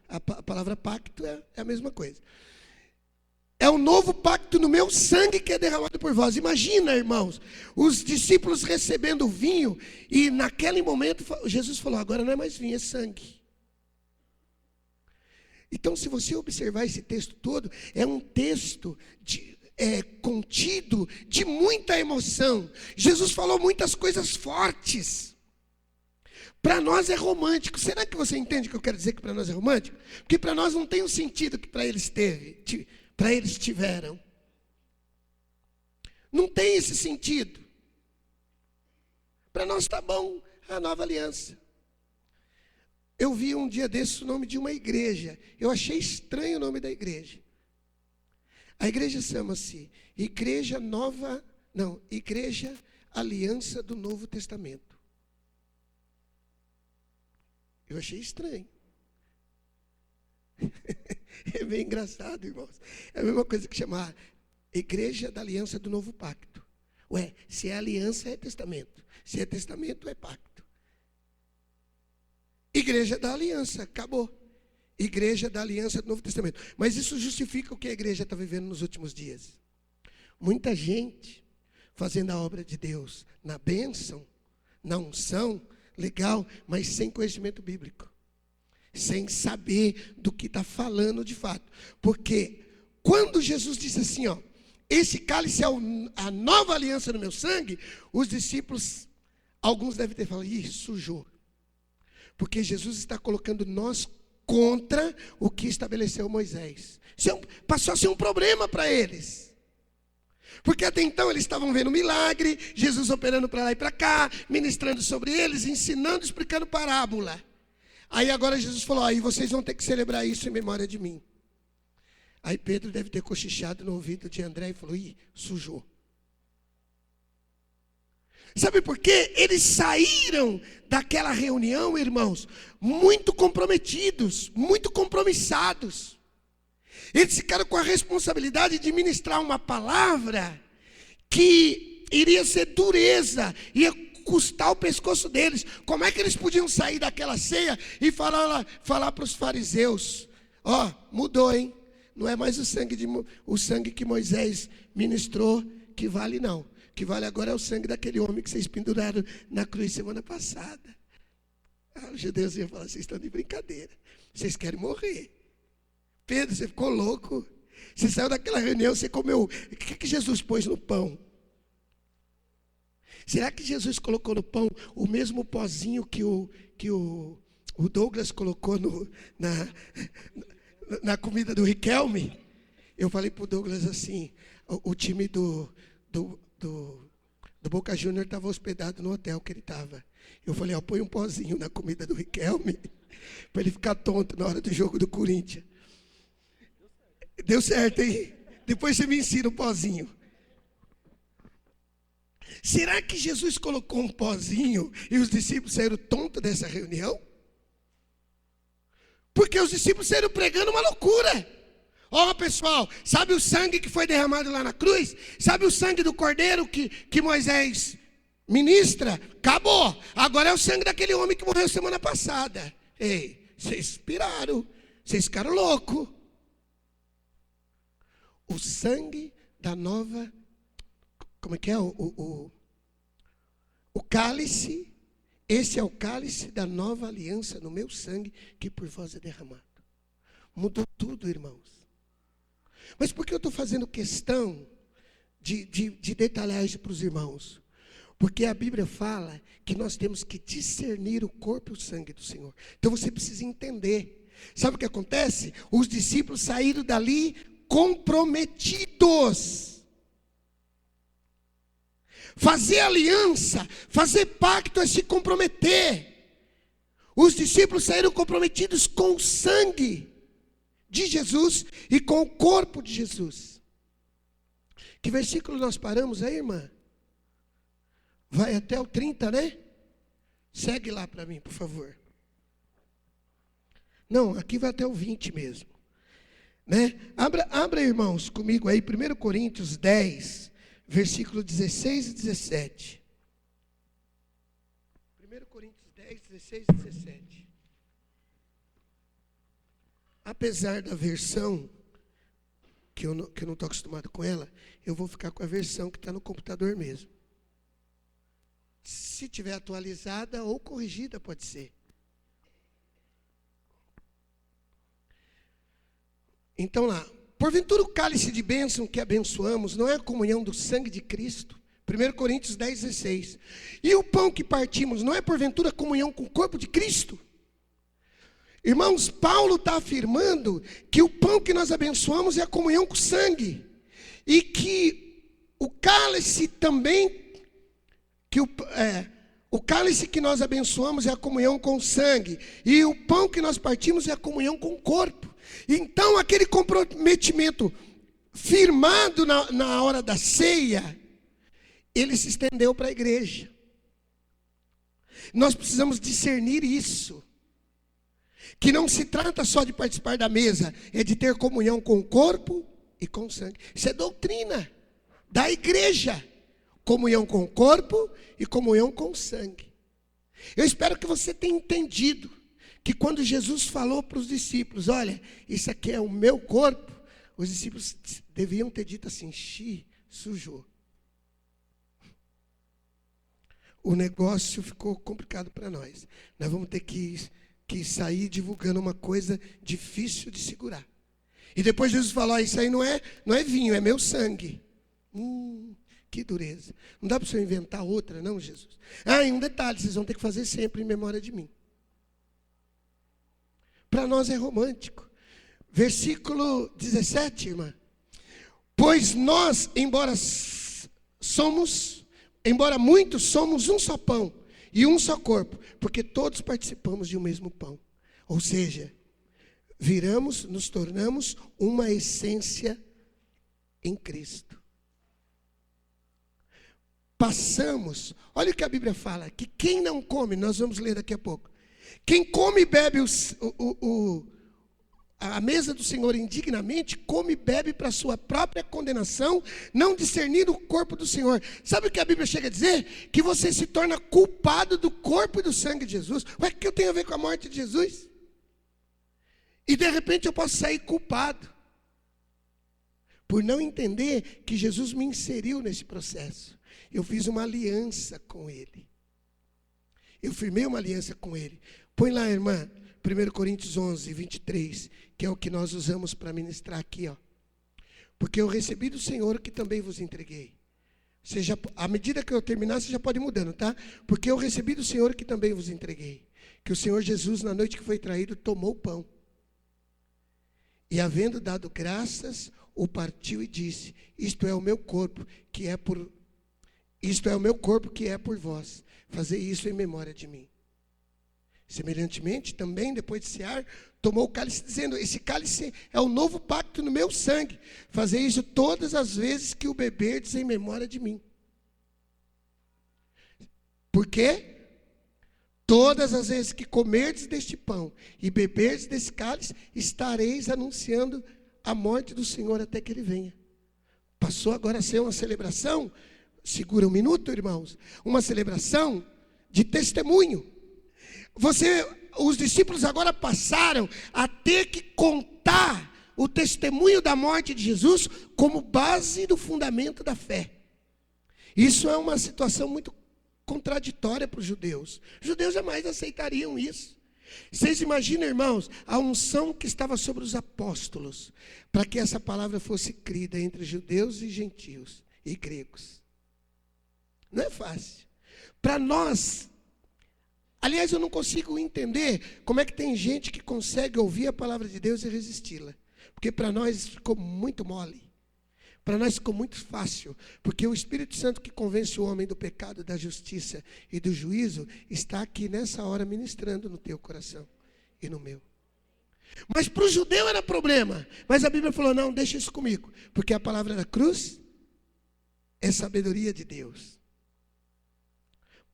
a palavra pacto é a mesma coisa. É o novo pacto no meu sangue que é derramado por vós. Imagina, irmãos, os discípulos recebendo o vinho, e naquele momento Jesus falou: agora não é mais vinho, é sangue. Então, se você observar esse texto todo, é um texto contido de muita emoção. Jesus falou muitas coisas fortes. Para nós é romântico. Será que você entende o que eu quero dizer que para nós é romântico? Porque para nós não tem o sentido que para eles tiveram. Não tem esse sentido. Para nós está bom a nova aliança. Eu vi um dia desses o nome de uma igreja. Eu achei estranho o nome da igreja. A igreja chama-se Igreja Aliança do Novo Testamento. Eu achei estranho. É bem engraçado, irmãos. É a mesma coisa que chamar Igreja da Aliança do Novo Pacto. Ué, se é aliança é testamento. Se é testamento é pacto. Igreja da Aliança, acabou. Igreja da Aliança do Novo Testamento. Mas isso justifica o que a igreja está vivendo nos últimos dias. Muita gente fazendo a obra de Deus na bênção, na unção, legal, mas sem conhecimento bíblico. Sem saber do que está falando de fato. Porque quando Jesus disse assim, ó: esse cálice é a nova aliança no meu sangue, os discípulos, alguns devem ter falado: ih, sujou. Porque Jesus está colocando nós contra o que estabeleceu Moisés. Passou a ser um problema para eles. Porque até então eles estavam vendo milagre, Jesus operando para lá e para cá, ministrando sobre eles, ensinando, explicando parábola. Aí agora Jesus falou: aí vocês vão ter que celebrar isso em memória de mim. Aí Pedro deve ter cochichado no ouvido de André e falou: ih, sujou. Sabe por quê? Eles saíram daquela reunião, irmãos, muito comprometidos, muito compromissados. Eles ficaram com a responsabilidade de ministrar uma palavra que iria ser dureza, ia custar o pescoço deles. Como é que eles podiam sair daquela ceia e falar para os fariseus: ó, mudou, hein? Não é mais o sangue que Moisés ministrou que vale, não. que vale agora é o sangue daquele homem que vocês penduraram na cruz semana passada. Os judeus iam falar, vocês estão de brincadeira. Vocês querem morrer. Pedro, você ficou louco. Você saiu daquela reunião, você comeu. O que Jesus pôs no pão? Será que Jesus colocou no pão o mesmo pozinho que o Douglas colocou na comida do Riquelme? Eu falei para o Douglas assim, o time do Boca Júnior estava hospedado no hotel que ele estava. Eu falei, põe um pozinho na comida do Riquelme, para ele ficar tonto na hora do jogo do Corinthians. Deu certo, hein? Depois você me ensina o pozinho. Será que Jesus colocou um pozinho e os discípulos saíram tontos dessa reunião? Porque os discípulos saíram pregando uma loucura. Pessoal, sabe o sangue que foi derramado lá na cruz? Sabe o sangue do cordeiro que Moisés ministra? Acabou. Agora é o sangue daquele homem que morreu semana passada. Ei, vocês piraram. Vocês ficaram loucos. O sangue da nova... Como é que é? O cálice. Esse é o cálice da nova aliança no meu sangue que por vós é derramado. Mudou tudo, irmãos. Mas por que eu estou fazendo questão de detalhar isso para os irmãos? Porque a Bíblia fala que nós temos que discernir o corpo e o sangue do Senhor. Então você precisa entender. Sabe o que acontece? Os discípulos saíram dali comprometidos. Fazer aliança, fazer pacto é se comprometer. Os discípulos saíram comprometidos com o sangue de Jesus e com o corpo de Jesus. Que versículo nós paramos aí, irmã? Vai até o 30, né? Segue lá para mim, por favor. Não, aqui vai até o 20 mesmo. Né? Abra, irmãos, comigo aí, 1 Coríntios 10, versículo 16 e 17. 1 Coríntios 10, 16 e 17. Apesar da versão, que eu não estou acostumado com ela, eu vou ficar com a versão que está no computador mesmo. Se tiver atualizada ou corrigida, pode ser. Então lá, porventura o cálice de bênção que abençoamos não é a comunhão do sangue de Cristo? 1 Coríntios 10, 16. E o pão que partimos não é porventura a comunhão com o corpo de Cristo? Irmãos, Paulo está afirmando que o pão que nós abençoamos é a comunhão com o sangue. E que o cálice também, o cálice que nós abençoamos é a comunhão com o sangue. E o pão que nós partimos é a comunhão com o corpo. Então aquele comprometimento firmado na hora da ceia, ele se estendeu para a igreja. Nós precisamos discernir isso. Que não se trata só de participar da mesa, é de ter comunhão com o corpo e com o sangue. Isso é doutrina da igreja. Comunhão com o corpo e comunhão com o sangue. Eu espero que você tenha entendido que quando Jesus falou para os discípulos, olha, isso aqui é o meu corpo, os discípulos deviam ter dito assim, sujou. O negócio ficou complicado para nós. Nós vamos ter que sair divulgando uma coisa difícil de segurar. E depois Jesus falou, isso aí não é vinho, é meu sangue. Que dureza. Não dá para o senhor inventar outra, não, Jesus? E um detalhe, vocês vão ter que fazer sempre em memória de mim. Para nós é romântico. Versículo 17, irmã. Pois nós, embora muitos, somos um só pão e um só corpo, porque todos participamos de um mesmo pão. Ou seja, nos tornamos uma essência em Cristo. Passamos, olha o que a Bíblia fala, que quem não come, nós vamos ler daqui a pouco, quem come e bebe a mesa do Senhor indignamente, come e bebe para a sua própria condenação, não discernindo o corpo do Senhor. Sabe o que a Bíblia chega a dizer? Que você se torna culpado do corpo e do sangue de Jesus. Ué, o que eu tenho a ver com a morte de Jesus? E de repente eu posso sair culpado. por não entender que Jesus me inseriu nesse processo. Eu fiz uma aliança com Ele. Eu firmei uma aliança com Ele. Põe lá, irmã, 1 Coríntios 11, 23, que é o que nós usamos para ministrar aqui, ó. Porque eu recebi do Senhor o que também vos entreguei. À medida que eu terminar, você já pode ir mudando, tá? Porque eu recebi do Senhor o que também vos entreguei. Que o Senhor Jesus, na noite que foi traído, tomou o pão. E havendo dado graças, o partiu e disse: isto é o meu corpo, que é por vós. Fazei isso em memória de mim. Semelhantemente, também, depois de cear, tomou o cálice, dizendo: esse cálice é o novo pacto no meu sangue. Fazei isso todas as vezes que o beberdes em memória de mim. Por quê? Todas as vezes que comerdes deste pão e beberdes desse cálice, estareis anunciando a morte do Senhor até que Ele venha. Passou agora a ser uma celebração, segura um minuto, irmãos, uma celebração de testemunho. Os discípulos agora passaram a ter que contar o testemunho da morte de Jesus como base do fundamento da fé. Isso é uma situação muito contraditória para os judeus. Os judeus jamais aceitariam isso. Vocês imaginam, irmãos, a unção que estava sobre os apóstolos, para que essa palavra fosse crida entre judeus e gentios e gregos. Não é fácil. Para nós, aliás, eu não consigo entender como é que tem gente que consegue ouvir a palavra de Deus e resisti-la. Porque para nós ficou muito mole. Para nós ficou muito fácil, porque o Espírito Santo que convence o homem do pecado, da justiça e do juízo, está aqui nessa hora ministrando no teu coração e no meu. Mas para o judeu era problema, mas a Bíblia falou: não, deixa isso comigo, porque a palavra da cruz é sabedoria de Deus.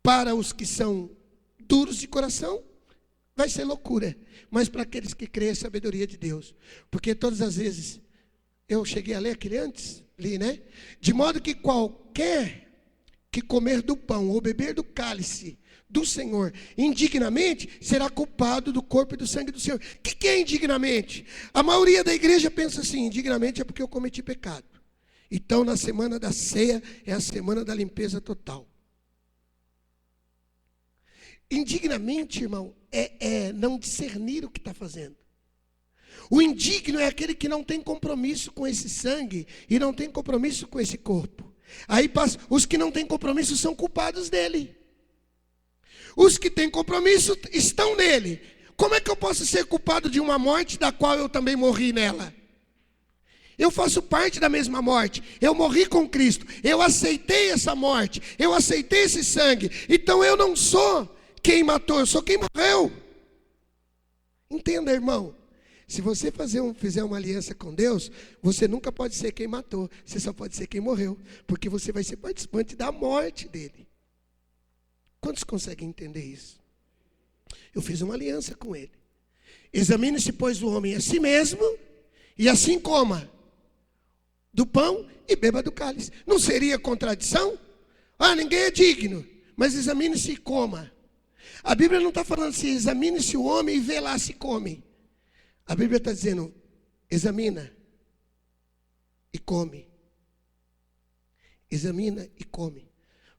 Para os que são duros de coração, vai ser loucura, mas para aqueles que creem é sabedoria de Deus, porque todas as vezes, eu cheguei a ler aquele antes, li, né? De modo que qualquer que comer do pão ou beber do cálice do Senhor indignamente, será culpado do corpo e do sangue do Senhor. O que é indignamente? A maioria da igreja pensa assim: indignamente é porque eu cometi pecado. Então, na semana da ceia, é a semana da limpeza total. Indignamente, irmão, é não discernir o que está fazendo. O indigno é aquele que não tem compromisso com esse sangue e não tem compromisso com esse corpo. Aí os que não têm compromisso são culpados dele. Os que têm compromisso estão nele. Como é que eu posso ser culpado de uma morte da qual eu também morri nela? Eu faço parte da mesma morte. Eu morri com Cristo. Eu aceitei essa morte. Eu aceitei esse sangue. Então eu não sou quem matou, eu sou quem morreu. Entenda, irmão. Se você fizer uma aliança com Deus, você nunca pode ser quem matou. Você só pode ser quem morreu. Porque você vai ser participante da morte dele. Quantos conseguem entender isso? Eu fiz uma aliança com ele. Examine-se, pois, o homem a si mesmo, e assim coma do pão e beba do cálice. Não seria contradição? Ninguém é digno, mas examine-se e coma. A Bíblia não está falando assim: examine-se o homem e vê lá se come. A Bíblia está dizendo: examina e come. Examina e come.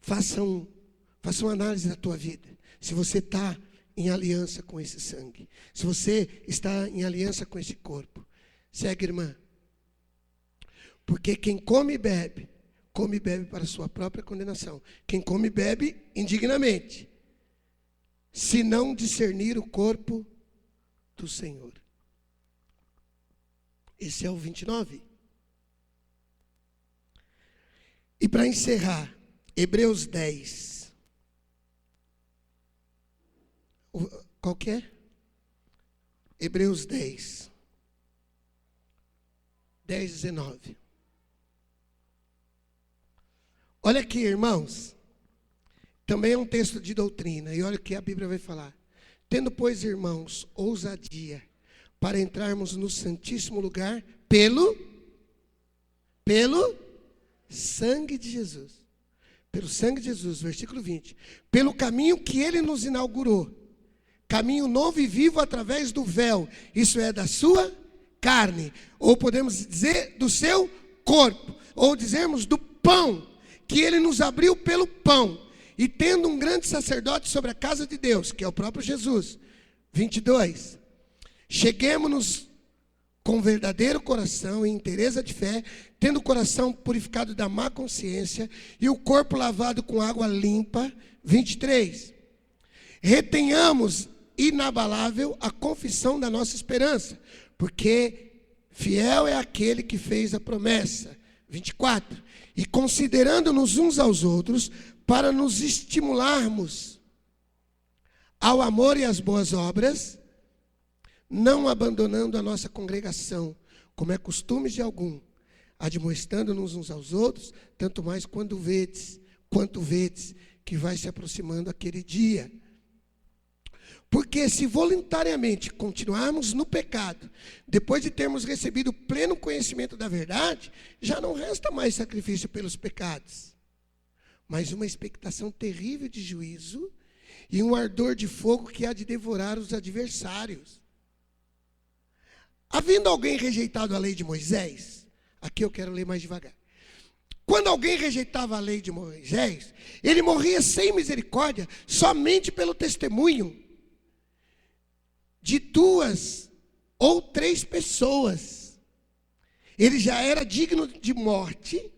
Faça uma análise da tua vida. Se você está em aliança com esse sangue. Se você está em aliança com esse corpo. Segue, irmã. Porque quem come e bebe para a sua própria condenação. Quem come e bebe indignamente, se não discernir o corpo do Senhor. Esse é o 29. E para encerrar, Hebreus 10. Qual que é? Hebreus 10. 10, 19. Olha aqui, irmãos. Também é um texto de doutrina. E olha o que a Bíblia vai falar. Tendo, pois, irmãos, ousadia para entrarmos no Santíssimo Lugar pelo sangue de Jesus. Pelo sangue de Jesus, versículo 20. Pelo caminho que Ele nos inaugurou. Caminho novo e vivo através do véu. Isso é da sua carne. Ou podemos dizer do seu corpo, ou dizermos do pão, que ele nos abriu pelo pão, e tendo um grande sacerdote sobre a casa de Deus, que é o próprio Jesus. 22. Cheguemo-nos com verdadeiro coração e inteireza de fé, tendo o coração purificado da má consciência e o corpo lavado com água limpa. 23. Retenhamos inabalável a confissão da nossa esperança, porque fiel é aquele que fez a promessa. 24. E considerando-nos uns aos outros, para nos estimularmos ao amor e às boas obras, não abandonando a nossa congregação, como é costume de algum, admoestando-nos uns aos outros, tanto mais quanto vedes que vai se aproximando aquele dia. Porque se voluntariamente continuarmos no pecado, depois de termos recebido pleno conhecimento da verdade, já não resta mais sacrifício pelos pecados, mas uma expectação terrível de juízo e um ardor de fogo que há de devorar os adversários. Havendo alguém rejeitado a lei de Moisés, aqui eu quero ler mais devagar. Quando alguém rejeitava a lei de Moisés, ele morria sem misericórdia, somente pelo testemunho de 2 ou 3 pessoas. Ele já era digno de morte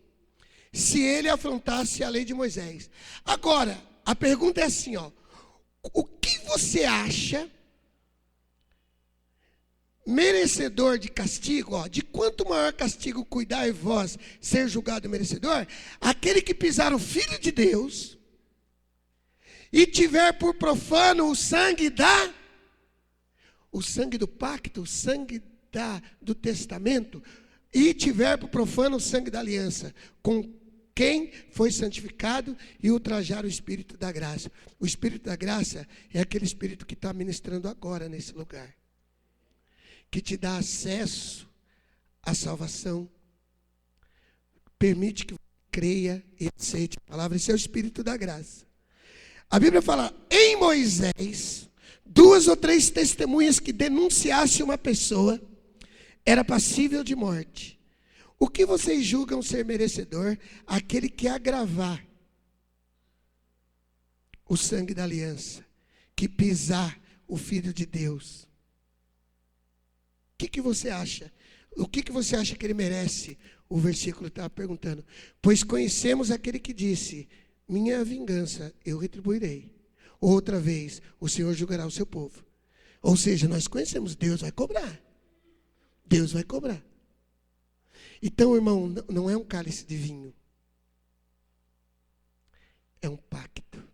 se ele afrontasse a lei de Moisés. Agora, a pergunta é assim, o que você acha merecedor de castigo? De quanto maior castigo cuidai vós ser julgado merecedor? Aquele que pisar o Filho de Deus e tiver por profano o sangue do pacto, o sangue do testamento, e tiver por profano o sangue da aliança, com quem foi santificado e ultrajar o Espírito da graça. O Espírito da graça é aquele Espírito que está ministrando agora nesse lugar, que te dá acesso à salvação, permite que você creia e aceite a palavra. Esse é o Espírito da graça. A Bíblia fala, em Moisés, 2 ou 3 testemunhas que denunciassem uma pessoa era passível de morte. O que vocês julgam ser merecedor? Aquele que agravar o sangue da aliança, que pisar o Filho de Deus. O que você acha? O que você acha que ele merece? O versículo está perguntando. Pois conhecemos aquele que disse, minha vingança eu retribuirei. Outra vez, o Senhor julgará o seu povo. Ou seja, nós conhecemos, Deus vai cobrar. Deus vai cobrar. Então, irmão, não é um cálice de vinho. É um pacto.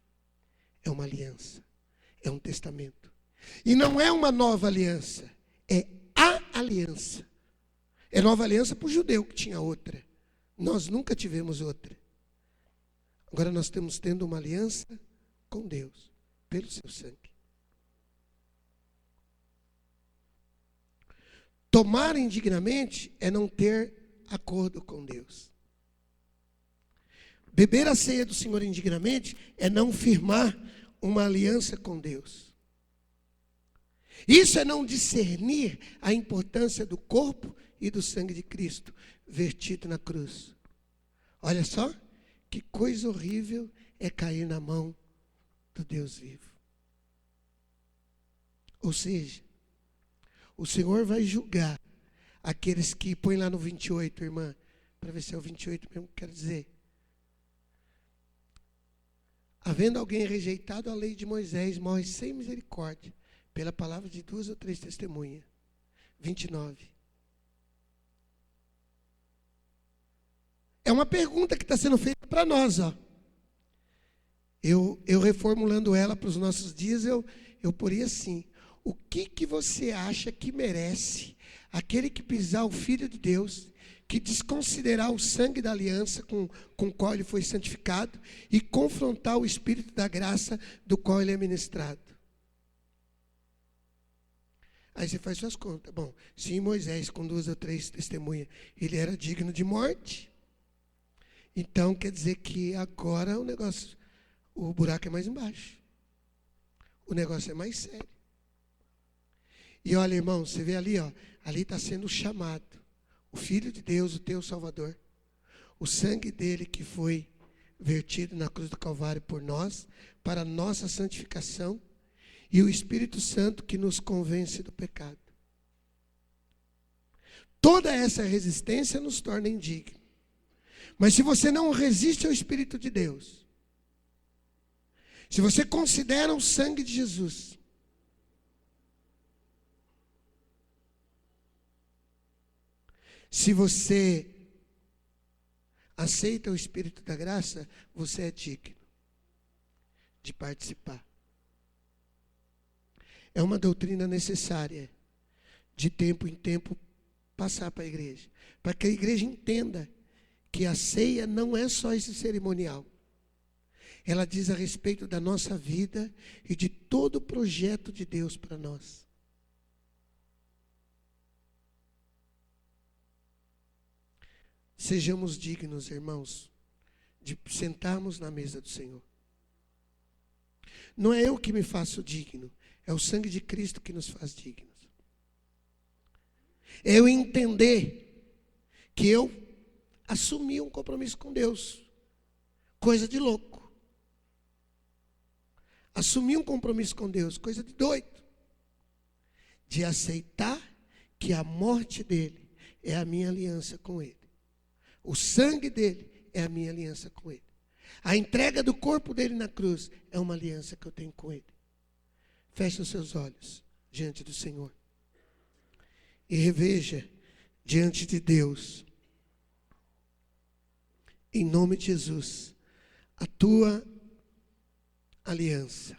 É uma aliança. É um testamento. E não é uma nova aliança. É a aliança. É nova aliança para o judeu que tinha outra. Nós nunca tivemos outra. Agora nós estamos tendo uma aliança com Deus, pelo seu sangue. Tomar indignamente é não ter acordo com Deus. Beber a ceia do Senhor indignamente é não firmar uma aliança com Deus. Isso é não discernir a importância do corpo e do sangue de Cristo vertido na cruz. Olha só, que coisa horrível é cair na mão do Deus vivo. Ou seja, o Senhor vai julgar aqueles que, põe lá no 28, irmã, para ver se é o 28 mesmo que quero dizer. Havendo alguém rejeitado a lei de Moisés, morre sem misericórdia, pela palavra de 2 ou 3 testemunhas. 29. É uma pergunta que está sendo feita para nós, Eu reformulando ela para os nossos dias, eu poria assim: o que você acha que merece aquele que pisar o Filho de Deus, que desconsiderar o sangue da aliança com o qual ele foi santificado e confrontar o Espírito da graça do qual ele é ministrado? Aí você faz suas contas. Bom, se em Moisés, com 2 ou 3 testemunhas, ele era digno de morte, então quer dizer que agora o buraco é mais embaixo. O negócio é mais sério. E olha, irmão, você vê ali, ali está sendo chamado o Filho de Deus, o teu Salvador. O sangue dele que foi vertido na cruz do Calvário por nós, para a nossa santificação, e o Espírito Santo que nos convence do pecado. Toda essa resistência nos torna indignos. Mas se você não resiste ao Espírito de Deus, se você considera o sangue de Jesus se você aceita o Espírito da graça, você é digno de participar. É uma doutrina necessária, de tempo em tempo, passar para a igreja. Para que a igreja entenda que a ceia não é só esse cerimonial. Ela diz a respeito da nossa vida e de todo o projeto de Deus para nós. Sejamos dignos, irmãos, de sentarmos na mesa do Senhor. Não é eu que me faço digno, é o sangue de Cristo que nos faz dignos. É eu entender que eu assumi um compromisso com Deus. Coisa de louco. Assumir um compromisso com Deus, coisa de doido. De aceitar que a morte dele é a minha aliança com ele. O sangue dele é a minha aliança com ele. A entrega do corpo dele na cruz é uma aliança que eu tenho com ele. Feche os seus olhos diante do Senhor. E reveja diante de Deus, em nome de Jesus, a tua aliança.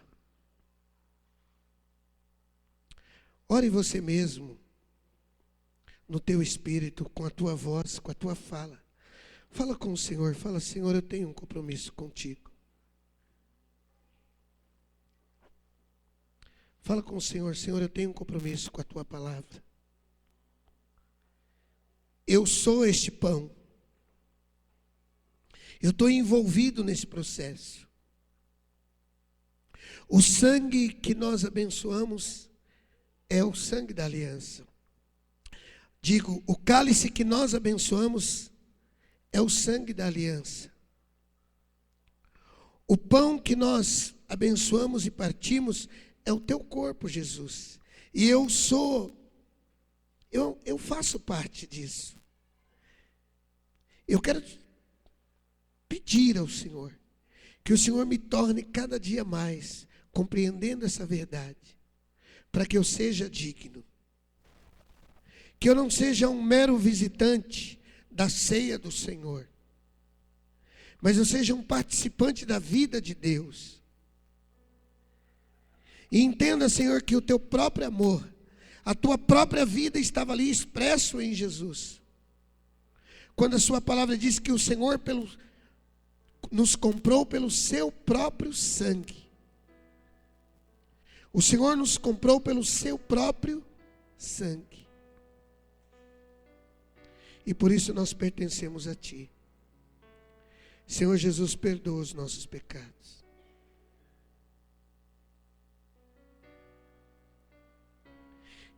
Ore você mesmo, no teu espírito, com a tua voz, com a tua fala. Fala com o Senhor, fala: Senhor, eu tenho um compromisso contigo. Fala com o Senhor: Senhor, eu tenho um compromisso com a tua palavra. Eu sou este pão. Eu estou envolvido nesse processo. O sangue que nós abençoamos é o sangue da aliança. Digo, o cálice que nós abençoamos é o sangue da aliança. O pão que nós abençoamos e partimos é o teu corpo, Jesus. E eu faço parte disso. Eu quero pedir ao Senhor que o Senhor me torne cada dia mais compreendendo essa verdade, para que eu seja digno. Que eu não seja um mero visitante da ceia do Senhor, mas eu seja um participante da vida de Deus. E entenda, Senhor, que o teu próprio amor, a tua própria vida estava ali expresso em Jesus. Quando a sua palavra diz que o Senhor nos comprou pelo seu próprio sangue. O Senhor nos comprou pelo seu próprio sangue. E por isso nós pertencemos a Ti. Senhor Jesus, perdoa os nossos pecados.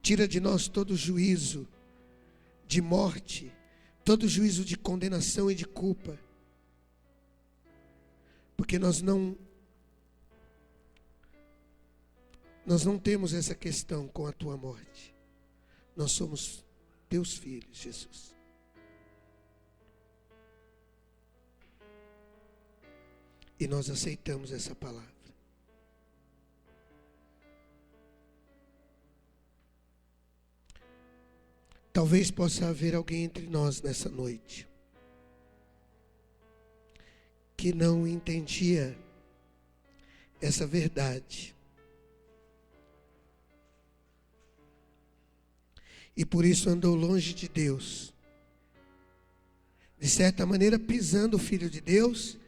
Tira de nós todo juízo de morte, todo juízo de condenação e de culpa. Porque nós não temos essa questão com a Tua morte. Nós somos Teus filhos, Jesus. E nós aceitamos essa palavra. Talvez possa haver alguém entre nós nessa noite que não entendia essa verdade. E por isso andou longe de Deus. De certa maneira pisando o Filho de Deus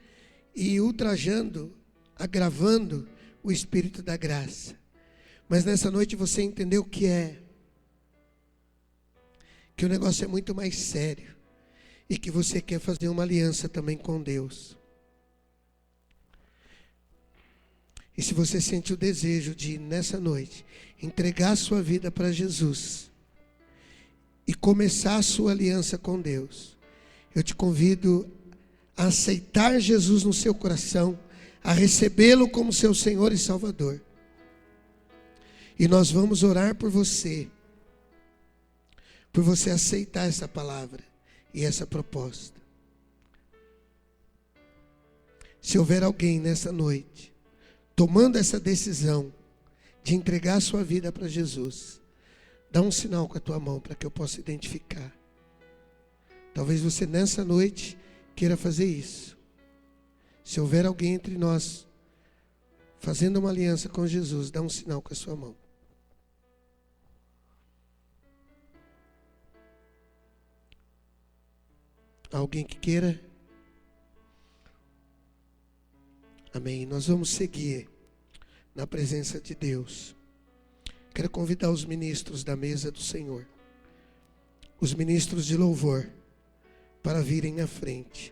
e ultrajando, agravando o Espírito da graça. Mas nessa noite você entendeu que o negócio é muito mais sério e que você quer fazer uma aliança também com Deus. E se você sente o desejo de, nessa noite, entregar a sua vida para Jesus e começar a sua aliança com Deus, eu te convido a aceitar Jesus no seu coração, a recebê-lo como seu Senhor e Salvador. E nós vamos orar por você aceitar essa palavra e essa proposta. Se houver alguém nessa noite tomando essa decisão de entregar a sua vida para Jesus, dá um sinal com a tua mão para que eu possa identificar. Talvez você nessa noite queira fazer isso. Se houver alguém entre nós fazendo uma aliança com Jesus, dá um sinal com a sua mão. Alguém que queira? Amém. Nós vamos seguir na presença de Deus. Quero convidar os ministros da mesa do Senhor, os ministros de louvor, para virem à frente.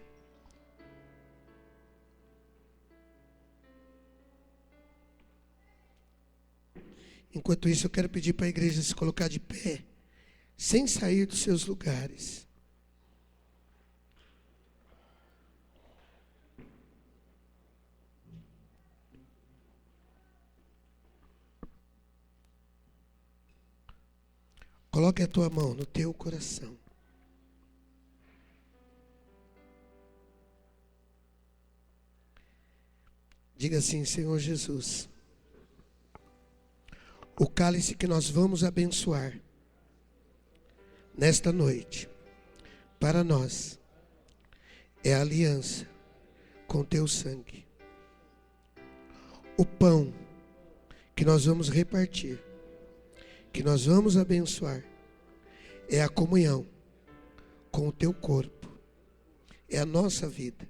Enquanto isso, eu quero pedir para a igreja se colocar de pé, sem sair dos seus lugares. Coloque a tua mão no teu coração. Diga assim: Senhor Jesus, o cálice que nós vamos abençoar nesta noite, para nós, é a aliança com teu sangue. O pão que nós vamos repartir, que nós vamos abençoar, é a comunhão com o teu corpo, é a nossa vida.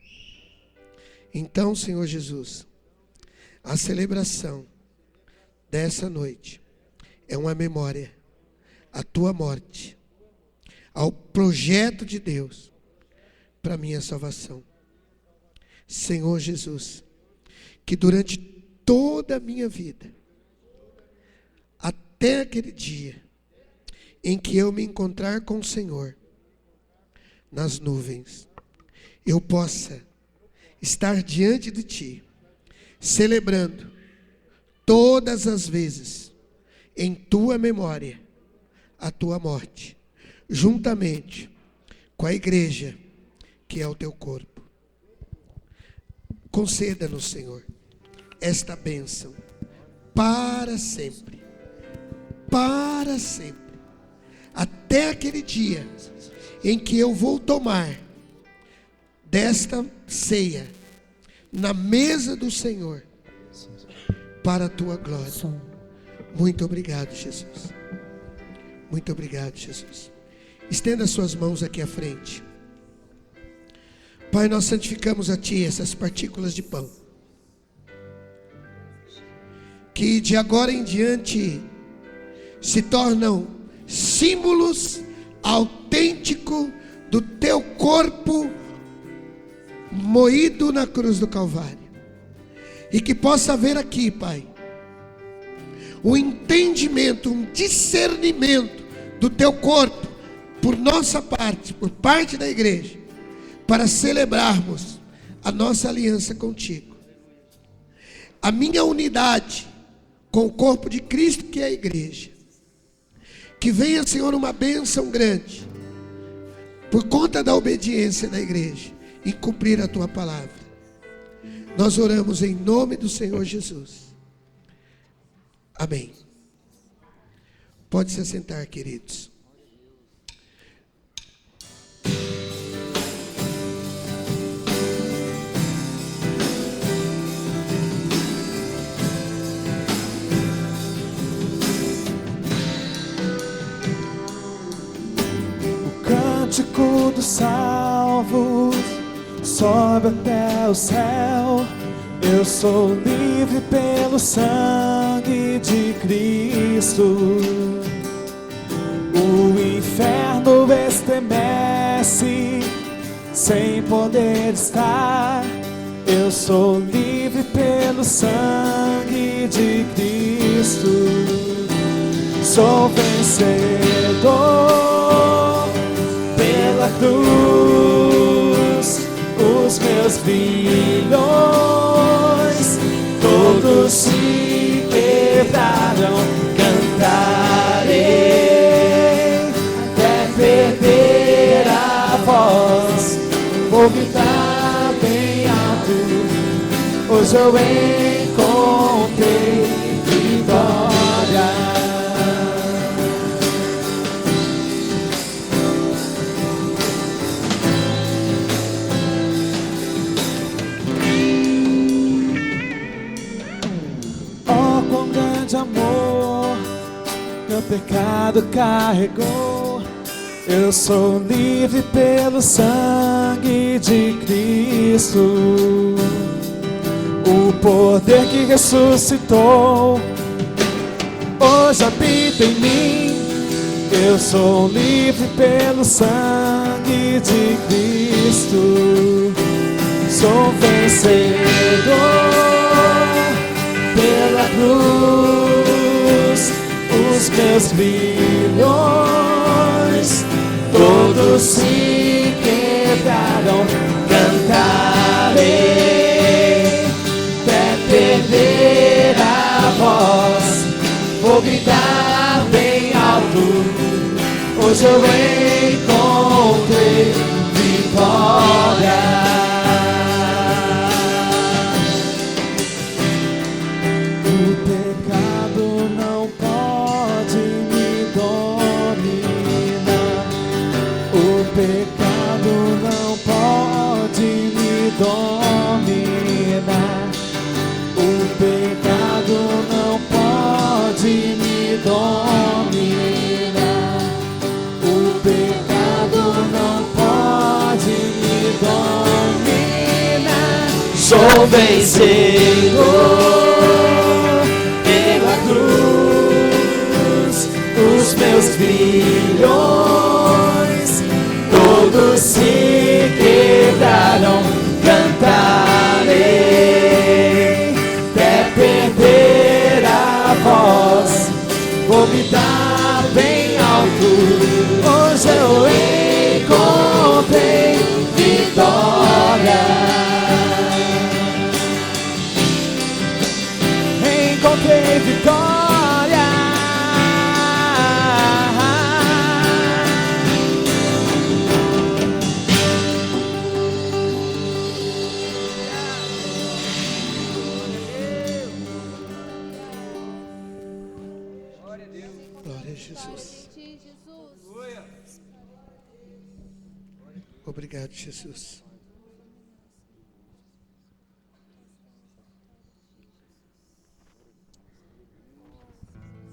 Então, Senhor Jesus, a celebração dessa noite é uma memória à tua morte, ao projeto de Deus para a minha salvação. Senhor Jesus, que durante toda a minha vida, até aquele dia em que eu me encontrar com o Senhor nas nuvens, eu possa estar diante de Ti, celebrando todas as vezes em Tua memória a Tua morte, juntamente com a igreja que é o Teu corpo. Conceda-nos, Senhor, esta bênção para sempre. Para sempre, até aquele dia em que eu vou tomar desta ceia na mesa do Senhor para a tua glória. Muito obrigado, Jesus. Muito obrigado, Jesus. Estenda suas mãos aqui à frente. Pai, nós santificamos a Ti essas partículas de pão, que de agora em diante se tornam símbolos autênticos do teu corpo moído na cruz do Calvário. E que possa haver aqui, Pai, um entendimento, um discernimento do teu corpo, por nossa parte, por parte da igreja, para celebrarmos a nossa aliança contigo. A minha unidade com o corpo de Cristo, que é a igreja. Que venha, Senhor, uma bênção grande, por conta da obediência da igreja, em cumprir a Tua palavra. Nós oramos em nome do Senhor Jesus. Amém. Pode se assentar, queridos. Cântico dos salvos sobe até o céu. Eu sou livre pelo sangue de Cristo. O inferno estremece sem poder estar. Eu sou livre pelo sangue de Cristo. Sou vencedor pela cruz, os meus vou gritar bem alto, hoje eu encontrei vitória. Oh, quão grande amor meu pecado carregou. Eu sou livre pelo sangue de Cristo. O poder que ressuscitou hoje habita em mim. Eu sou livre pelo sangue de Cristo. Sou vencedor pela cruz. Os meus grilhões todos se quebraram. Cantarei até perder a voz. Vou gritar bem alto, hoje eu encontrei vitória. O pecado não pode me dominar. O pecado não pode me dominar. O pecado não pode me dominar. O pecado não pode me dominar. Sou vencedor pela cruz. Os meus grilhões todos se quebraram. Cantarei até perder a voz. Vou gritar bem alto, hoje eu encontrei vitória. Encontrei vitória. Glória a Jesus. Obrigado, Jesus.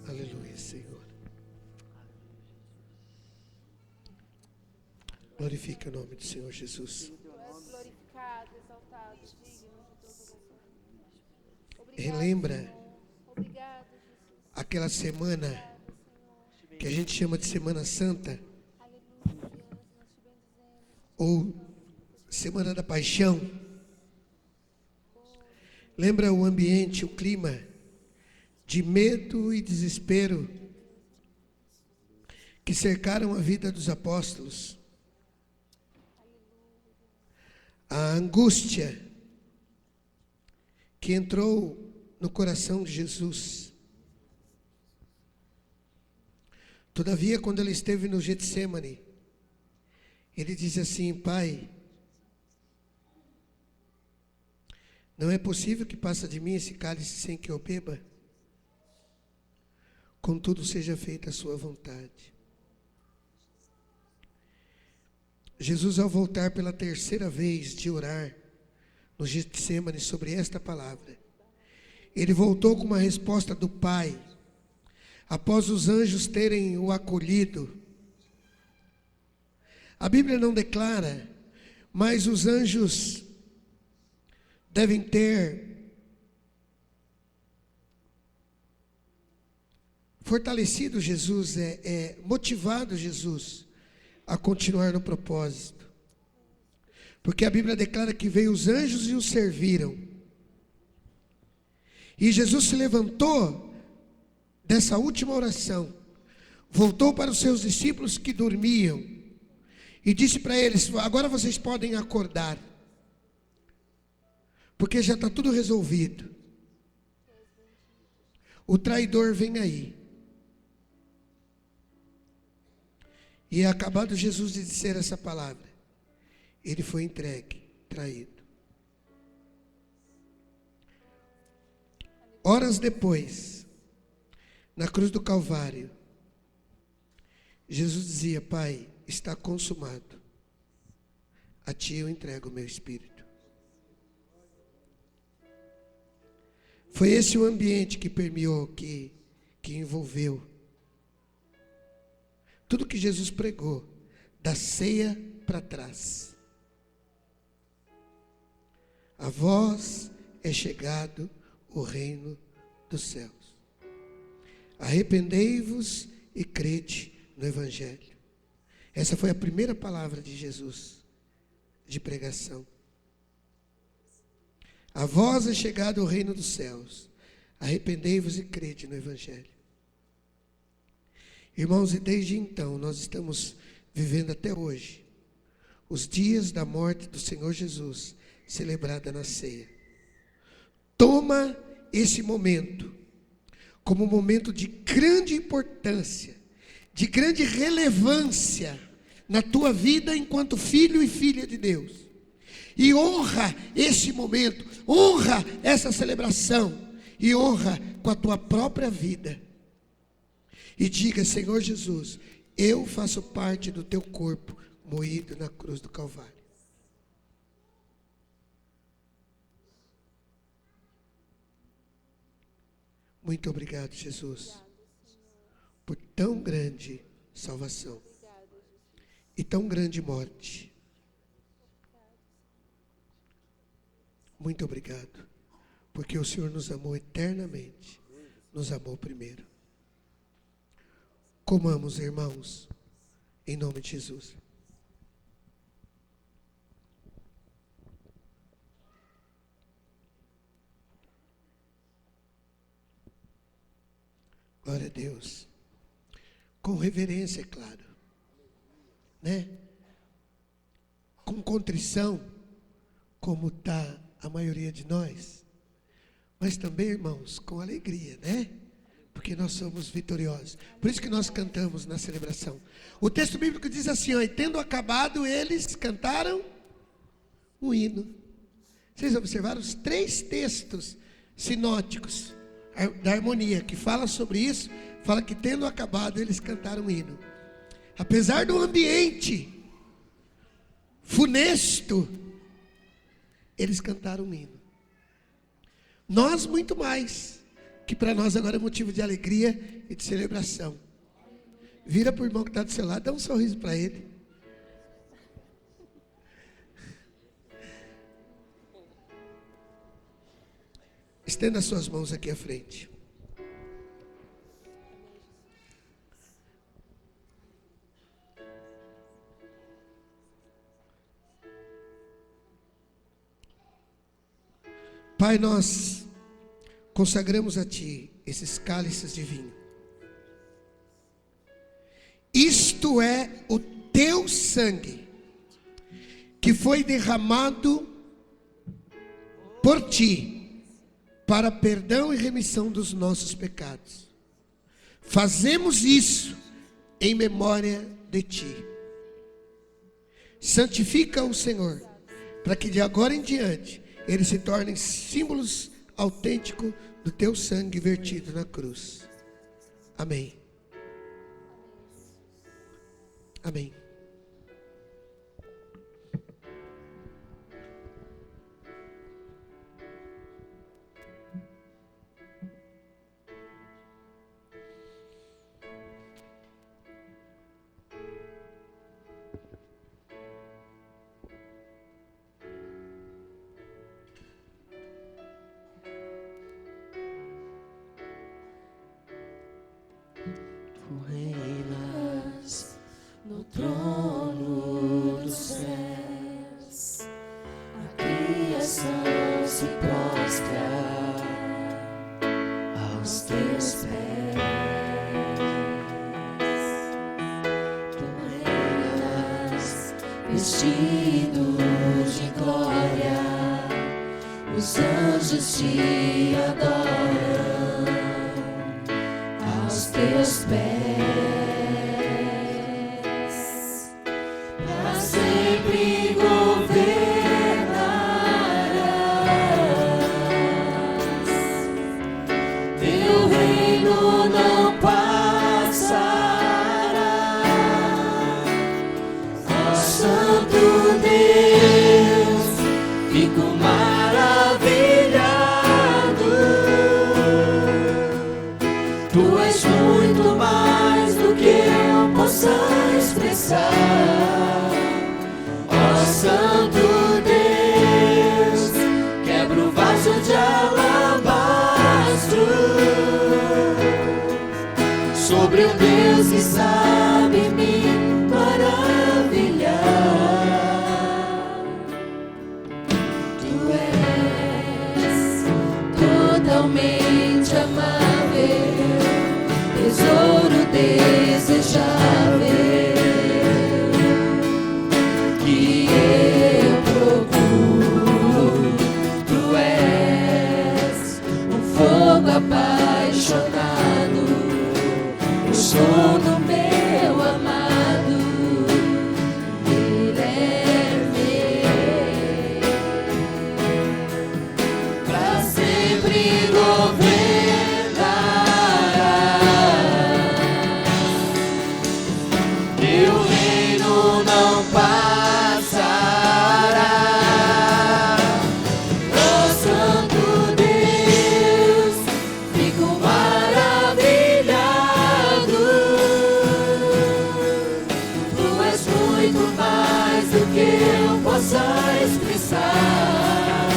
Aleluia, Senhor. Glorifique o nome do Senhor Jesus. Glorificado, exaltado, digno de todo louvor. Relembra Obrigado, Jesus. aquela semana que a gente chama de Semana Santa, Aleluia, nós te bendizemos. ou Semana da Paixão. Lembra o ambiente, o clima de medo e desespero que cercaram a vida dos apóstolos. A angústia que entrou no coração de Jesus. Todavia, quando ele esteve no Getsêmani, ele disse assim: Pai, não é possível que passe de mim esse cálice sem que eu beba. Contudo, seja feita a sua vontade. Jesus, ao voltar pela terceira vez de orar no Getsêmani sobre esta palavra, ele voltou com uma resposta do Pai, após os anjos terem o acolhido. A Bíblia não declara, mas os anjos devem ter fortalecido Jesus, motivado Jesus a continuar no propósito. Porque a Bíblia declara que veio os anjos e os serviram. E Jesus se levantou dessa última oração, voltou para os seus discípulos que dormiam e disse para eles: agora vocês podem acordar, porque já está tudo resolvido. O traidor vem aí. E acabado Jesus de dizer essa palavra, ele foi entregue, traído. Horas depois, na cruz do Calvário, Jesus dizia: Pai, está consumado. A ti eu entrego o meu espírito. Foi esse o ambiente que permeou, que envolveu tudo que Jesus pregou, da ceia para trás. A vós é chegado o reino dos céus. Arrependei-vos e crede no Evangelho. Essa foi a primeira palavra de Jesus, de pregação. A vós é chegado o reino dos céus. Arrependei-vos e crede no Evangelho. Irmãos, e desde então nós estamos vivendo até hoje os dias da morte do Senhor Jesus, celebrada na ceia. Toma esse momento como um momento de grande importância, de grande relevância na tua vida enquanto filho e filha de Deus. E honra esse momento, honra essa celebração e honra com a tua própria vida. E diga: Senhor Jesus, eu faço parte do teu corpo moído na cruz do Calvário. Muito obrigado, Jesus, por tão grande salvação e tão grande morte. Muito obrigado, porque o Senhor nos amou eternamente, nos amou primeiro. Comamos, irmãos, em nome de Jesus. Glória a Deus. Com reverência, é claro. Né? Com contrição, como está a maioria de nós. Mas também, irmãos, com alegria, né? Porque nós somos vitoriosos. Por isso que nós cantamos na celebração. O texto bíblico diz assim, ó: e tendo acabado, eles cantaram um hino. Vocês observaram os 3 textos sinóticos da harmonia, que fala sobre isso, fala que tendo acabado, eles cantaram um hino. Apesar do ambiente funesto, eles cantaram um hino. Nós muito mais, que para nós agora é motivo de alegria e de celebração. Vira para o irmão que está do seu lado, dá um sorriso para ele. Estenda as suas mãos aqui à frente. Pai, nós consagramos a Ti esses cálices de vinho. Isto é o Teu sangue, que foi derramado por Ti, para perdão e remissão dos nossos pecados. Fazemos isso em memória de Ti. Santifica o Senhor, para que de agora em diante eles se tornem símbolos autênticos do Teu sangue vertido na cruz. Amém. Amém. Tu reinas no trono dos céus, a criação se prostra aos teus pés. Tu reinas vestido de glória, os anjos te adoram aos teus pés. Para sempre totalmente amável, tesouro desejável, que eu procuro. Tu és um fogo apaixonado, eu sou do meu amado, ele é meu, pra sempre governará. Teu reino não passará. Ó Santo Deus, fico maravilhado. Tu és muito mais do que eu possa expressar.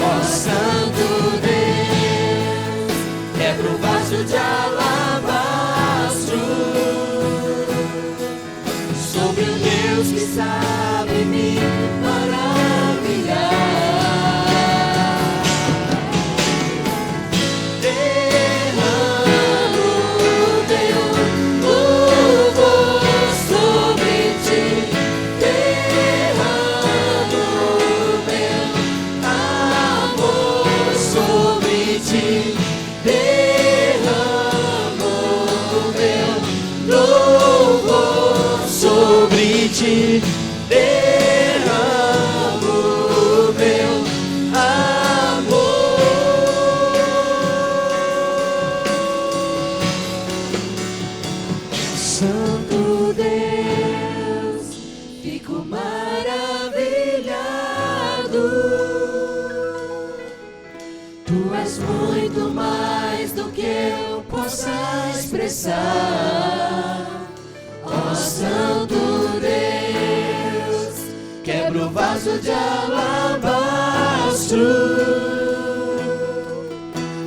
Ó Santo Deus, quebra o vaso de alabastro sobre o Deus que sabe me maravilhar. Derramo teu louvor sobre ti, derramo meu amor sobre ti, derramo meu louvor sobre ti, derramo meu amor. Santo Deus, fico maravilhado. Tu és muito mais do que eu possa expressar. Ó Santo Deus, quebra o vaso de alabastro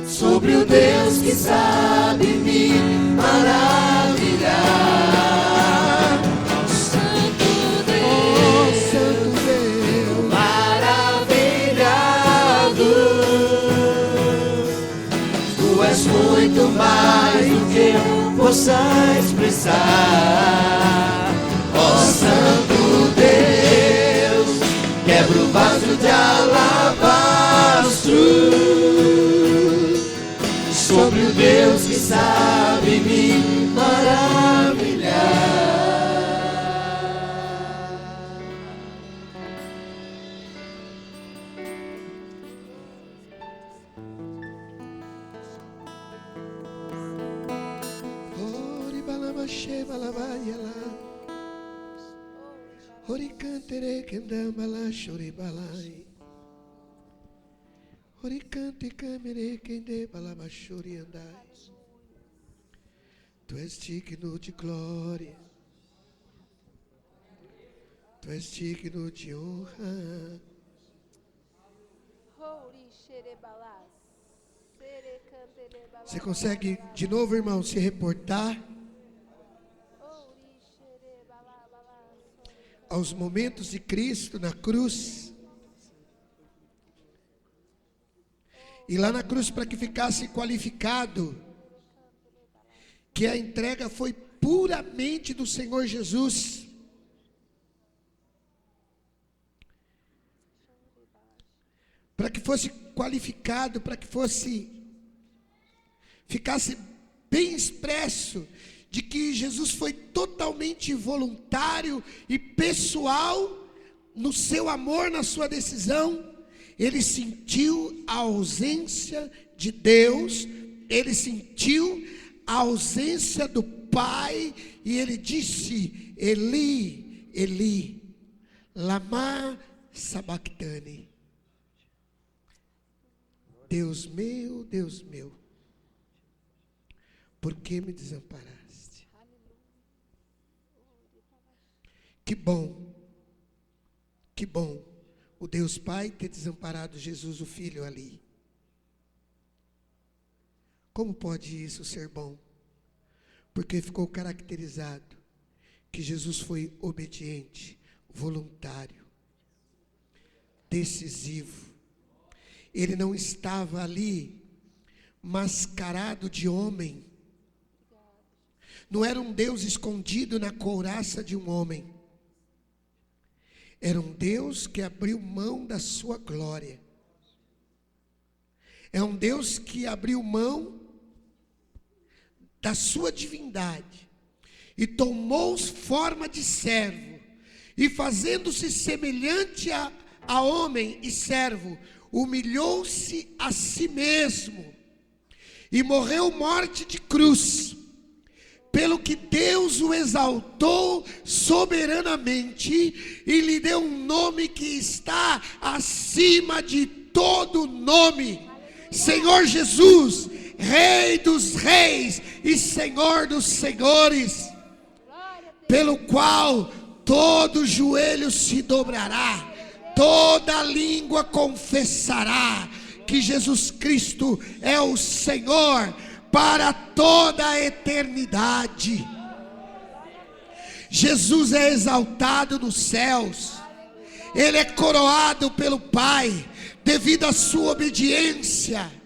sobre o Deus que sabe me maravilhar. Ó Santo Deus, Santo Deus, maravilhado. Tu és muito mais do que eu possa expressar. Ó Santo Deus, quebra o vaso de alabastro sobre o Deus que sabe me maravilhar. Ori balabashe balabayala. Ori cantere kendambala shori balai. Ori cante camere kende balabashori andai. Tu és digno de glória. Tu és digno de honra. Houri xerebalás. Serecantelebalabalá. Você consegue de novo, irmão, se reportar Houri xerebalabalá. aos momentos de Cristo na cruz? E lá na cruz, para que ficasse qualificado que a entrega foi puramente do Senhor Jesus. Para que fosse qualificado, para que ficasse bem expresso de que Jesus foi totalmente voluntário e pessoal no seu amor, na sua decisão. Ele sentiu a ausência de Deus, ele sentiu a ausência do Pai, e ele disse: Eli, Eli, lama sabachthani. Deus meu, por que me desamparaste? Que bom o Deus Pai ter desamparado Jesus, o Filho, ali. Como pode isso ser bom? Porque ficou caracterizado que Jesus foi obediente, voluntário, decisivo. Ele não estava ali mascarado de homem. Não era um Deus escondido na couraça de um homem. Era um Deus que abriu mão da sua glória. É um Deus que abriu mão da sua divindade e tomou forma de servo, e fazendo-se semelhante a homem e servo, humilhou-se a si mesmo e morreu morte de cruz, pelo que Deus o exaltou soberanamente e lhe deu um nome que está acima de todo nome. Senhor Jesus, Rei dos reis e Senhor dos senhores, pelo qual todo joelho se dobrará, toda língua confessará que Jesus Cristo é o Senhor para toda a eternidade. Jesus é exaltado nos céus, Ele é coroado pelo Pai, devido à sua obediência.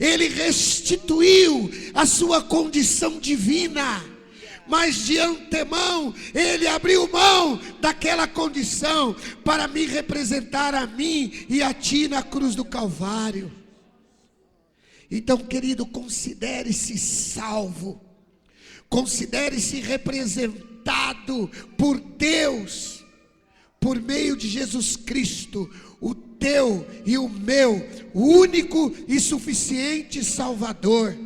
Ele restituiu a sua condição divina, mas de antemão Ele abriu mão daquela condição para me representar a mim e a ti na cruz do Calvário. Então, querido, considere-se salvo, considere-se representado por Deus, por meio de Jesus Cristo, o teu e o meu único e suficiente Salvador.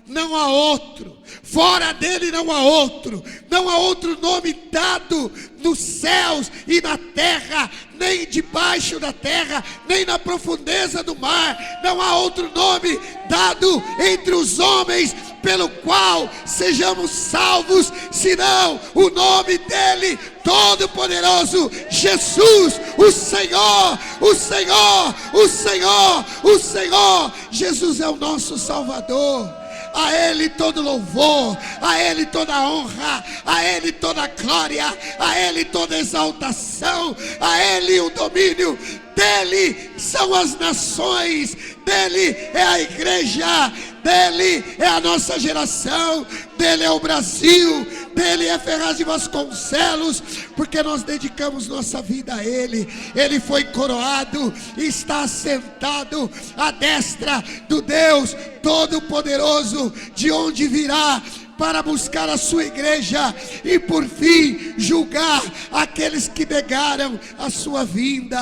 Não há outro, fora dele não há outro, não há outro nome dado nos céus e na terra, nem debaixo da terra, nem na profundeza do mar. Não há outro nome dado entre os homens pelo qual sejamos salvos, senão o nome dele, Todo-Poderoso, Jesus, o Senhor, o Senhor, o Senhor, o Senhor. Jesus é o nosso Salvador. A Ele todo louvor, a Ele toda honra, a Ele toda glória, a Ele toda exaltação, a Ele o domínio. Dele são as nações, dele é a igreja, dele é a nossa geração, dele é o Brasil, dele é Ferraz de Vasconcelos, porque nós dedicamos nossa vida a Ele. Ele foi coroado e está sentado à destra do Deus Todo-Poderoso, de onde virá para buscar a sua igreja e por fim julgar aqueles que negaram a sua vinda.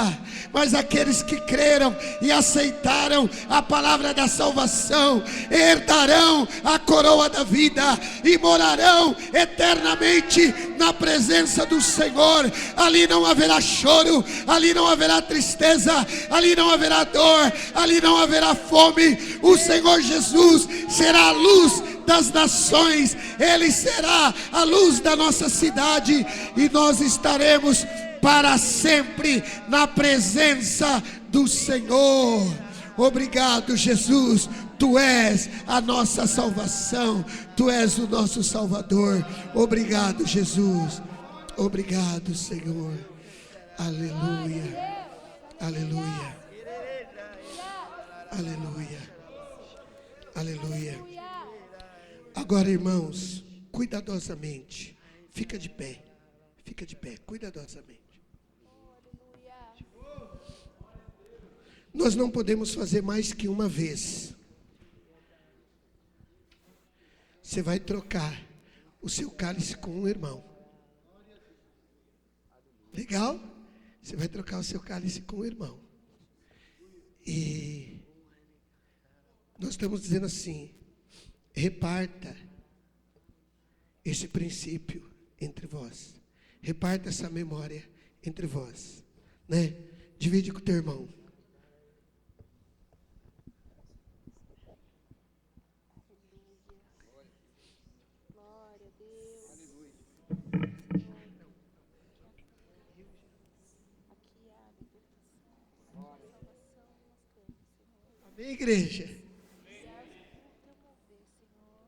Mas aqueles que creram e aceitaram a palavra da salvação herdarão a coroa da vida e morarão eternamente na presença do Senhor. Ali não haverá choro, ali não haverá tristeza, ali não haverá dor, ali não haverá fome. O Senhor Jesus será a luz das nações, Ele será a luz da nossa cidade, e nós estaremos para sempre na presença do Senhor. Obrigado, Jesus. Tu és a nossa salvação, Tu és o nosso Salvador. Obrigado, Jesus. Obrigado, Senhor. Aleluia. Aleluia. Aleluia. Aleluia. Agora, irmãos, cuidadosamente, fica de pé, cuidadosamente. Nós não podemos fazer mais que uma vez. Você vai trocar o seu cálice com um irmão. Legal? Você vai trocar o seu cálice com um irmão. E nós estamos dizendo assim: reparta esse princípio entre vós. Reparta essa memória entre vós, né? Divide com o teu irmão. Glória a Deus. Aqui há libertação, salvação nas camas, Senhor. Amém, igreja? Teu mover, Senhor.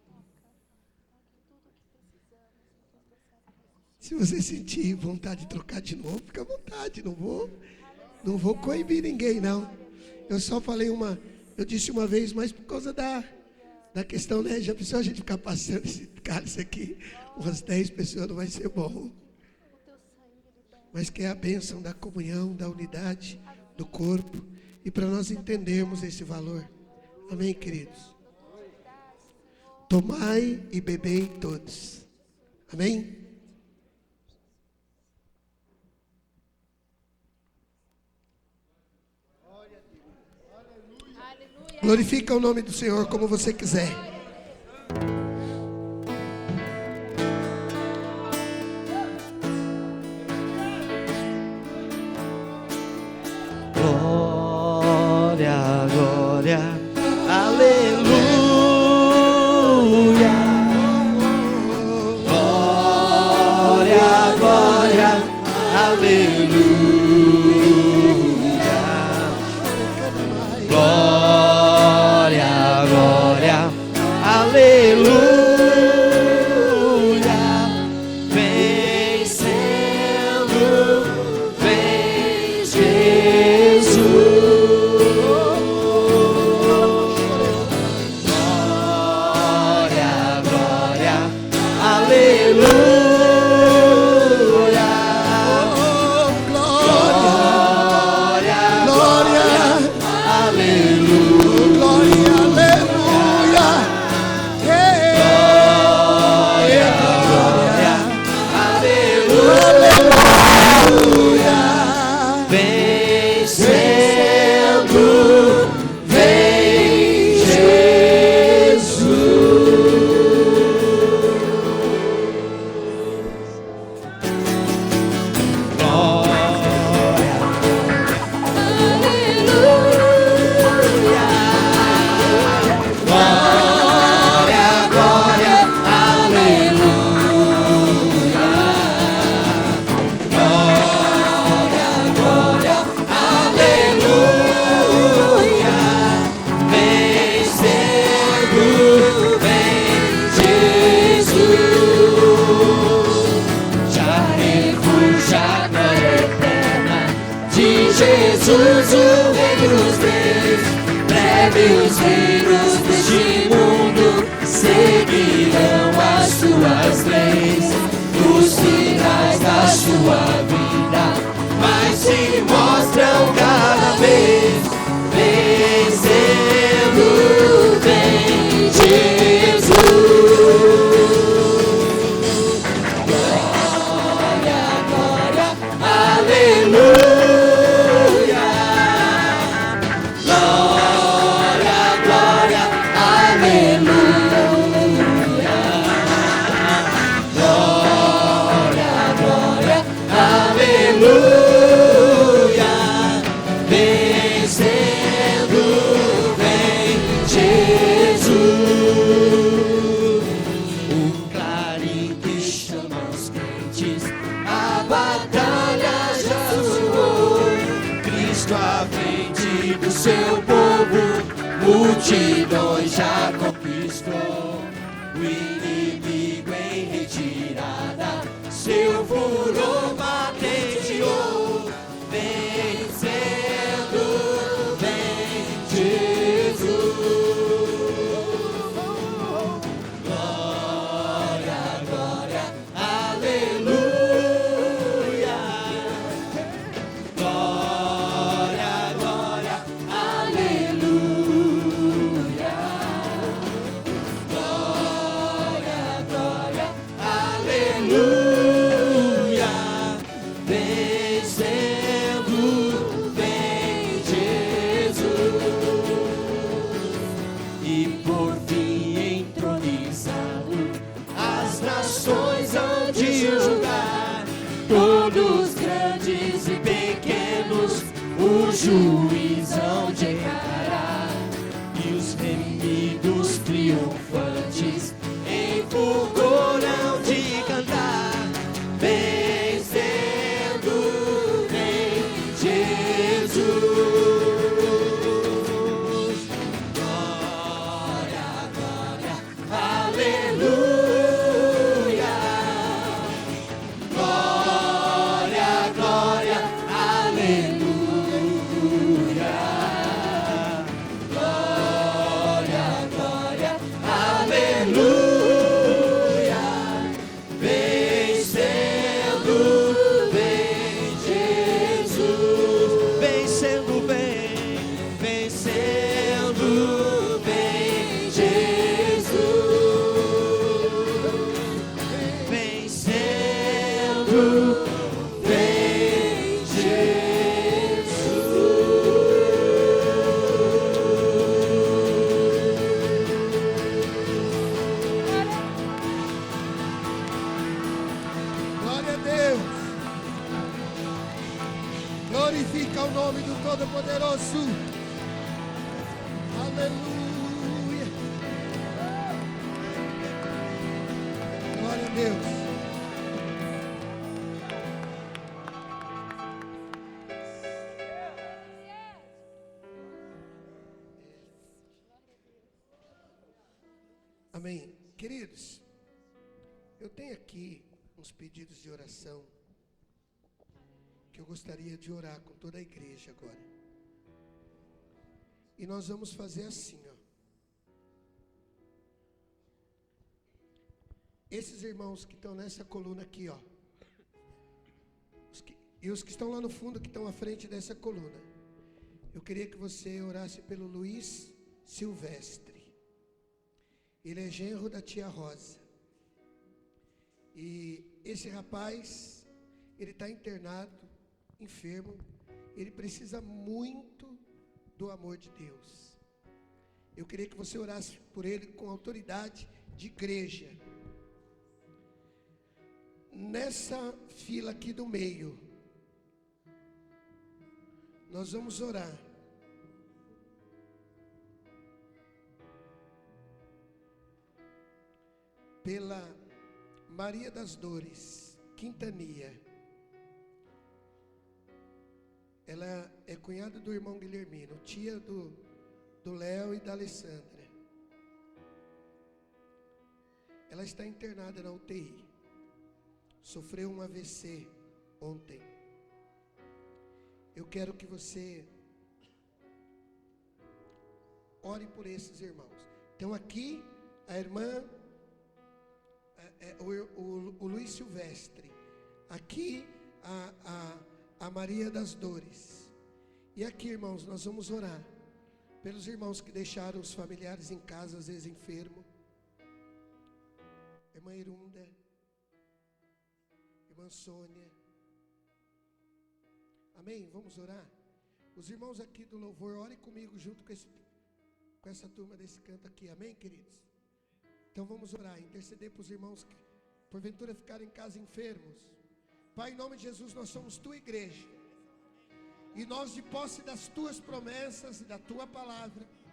Toca em tudo o que precisamos, em tudo que Se você sentir vontade de trocar de novo, fica à vontade, não vou Não vou coibir ninguém, não. Eu só falei eu disse uma vez, mas por causa da questão, né? Já precisou a gente ficar passando esse cálice aqui, umas 10 pessoas, não vai ser bom. Mas que é a bênção da comunhão, da unidade, do corpo. E para nós entendermos esse valor. Amém, queridos? Tomai e bebei todos. Amém? Glorifica o nome do Senhor como você quiser. Glória, glória, aleluia. Glória, glória, aleluia. Glória, glória, aleluia. Vencendo, vem Jesus. Glória, glória, aleluia. Jesus, o Rei dos Reis, breve os reinos deste mundo seguirão as suas leis. Os sinais da sua vida mais se mostram cada vez. Vencendo, vem Jesus. Glória, glória, aleluia. Seu povo, multidões já conquistou. O inimigo em retirada, seu furor patenteou. Vencendo, vem Jesus. Glória, glória, aleluia. Glória, glória, aleluia. Glória, glória, aleluia. Vencendo, vem Jesus. E por fim entronizado, as nações hão de julgar, todos grandes e pequenos, o juiz hão de encarar. E os remidos triunfantes em fulgor hão de cantar. Vencendo, vem Jesus. Glória, glória, aleluia. Glória, glória, aleluia. vem Jesus. Glória a Deus. Glorifica o nome do Todo-Poderoso. Aleluia. Glória a Deus. Amém. Queridos, eu tenho aqui uns pedidos de oração que eu gostaria de orar com toda a igreja agora. E nós vamos fazer assim, ó. Esses irmãos que estão nessa coluna aqui, ó. E os que estão lá no fundo, que estão à frente dessa coluna. Eu queria que você orasse pelo Luiz Silvestre. Ele é genro da tia Rosa. E esse rapaz, ele está internado, enfermo. Ele precisa muito do amor de Deus. Eu queria que você orasse por ele com autoridade de igreja. Nessa fila aqui do meio, nós vamos orar pela Maria das Dores Quintania. Ela é cunhada do irmão Guilhermino, tia do Léo e da Alessandra. Ela está internada na UTI. Sofreu um AVC ontem. Eu quero que você ore por esses irmãos. Então aqui a irmã, o Luiz Silvestre. Aqui a Maria das Dores. E aqui, irmãos, nós vamos orar pelos irmãos que deixaram os familiares em casa, às vezes enfermo. Irmã Irunda, irmã Sônia. Amém? Vamos orar? Os irmãos aqui do louvor, orem comigo junto com essa turma desse canto aqui. Amém, queridos? Então vamos orar, interceder para os irmãos que porventura ficaram em casa enfermos. Pai, em nome de Jesus, nós somos tua igreja. E nós, de posse das tuas promessas e da tua palavra,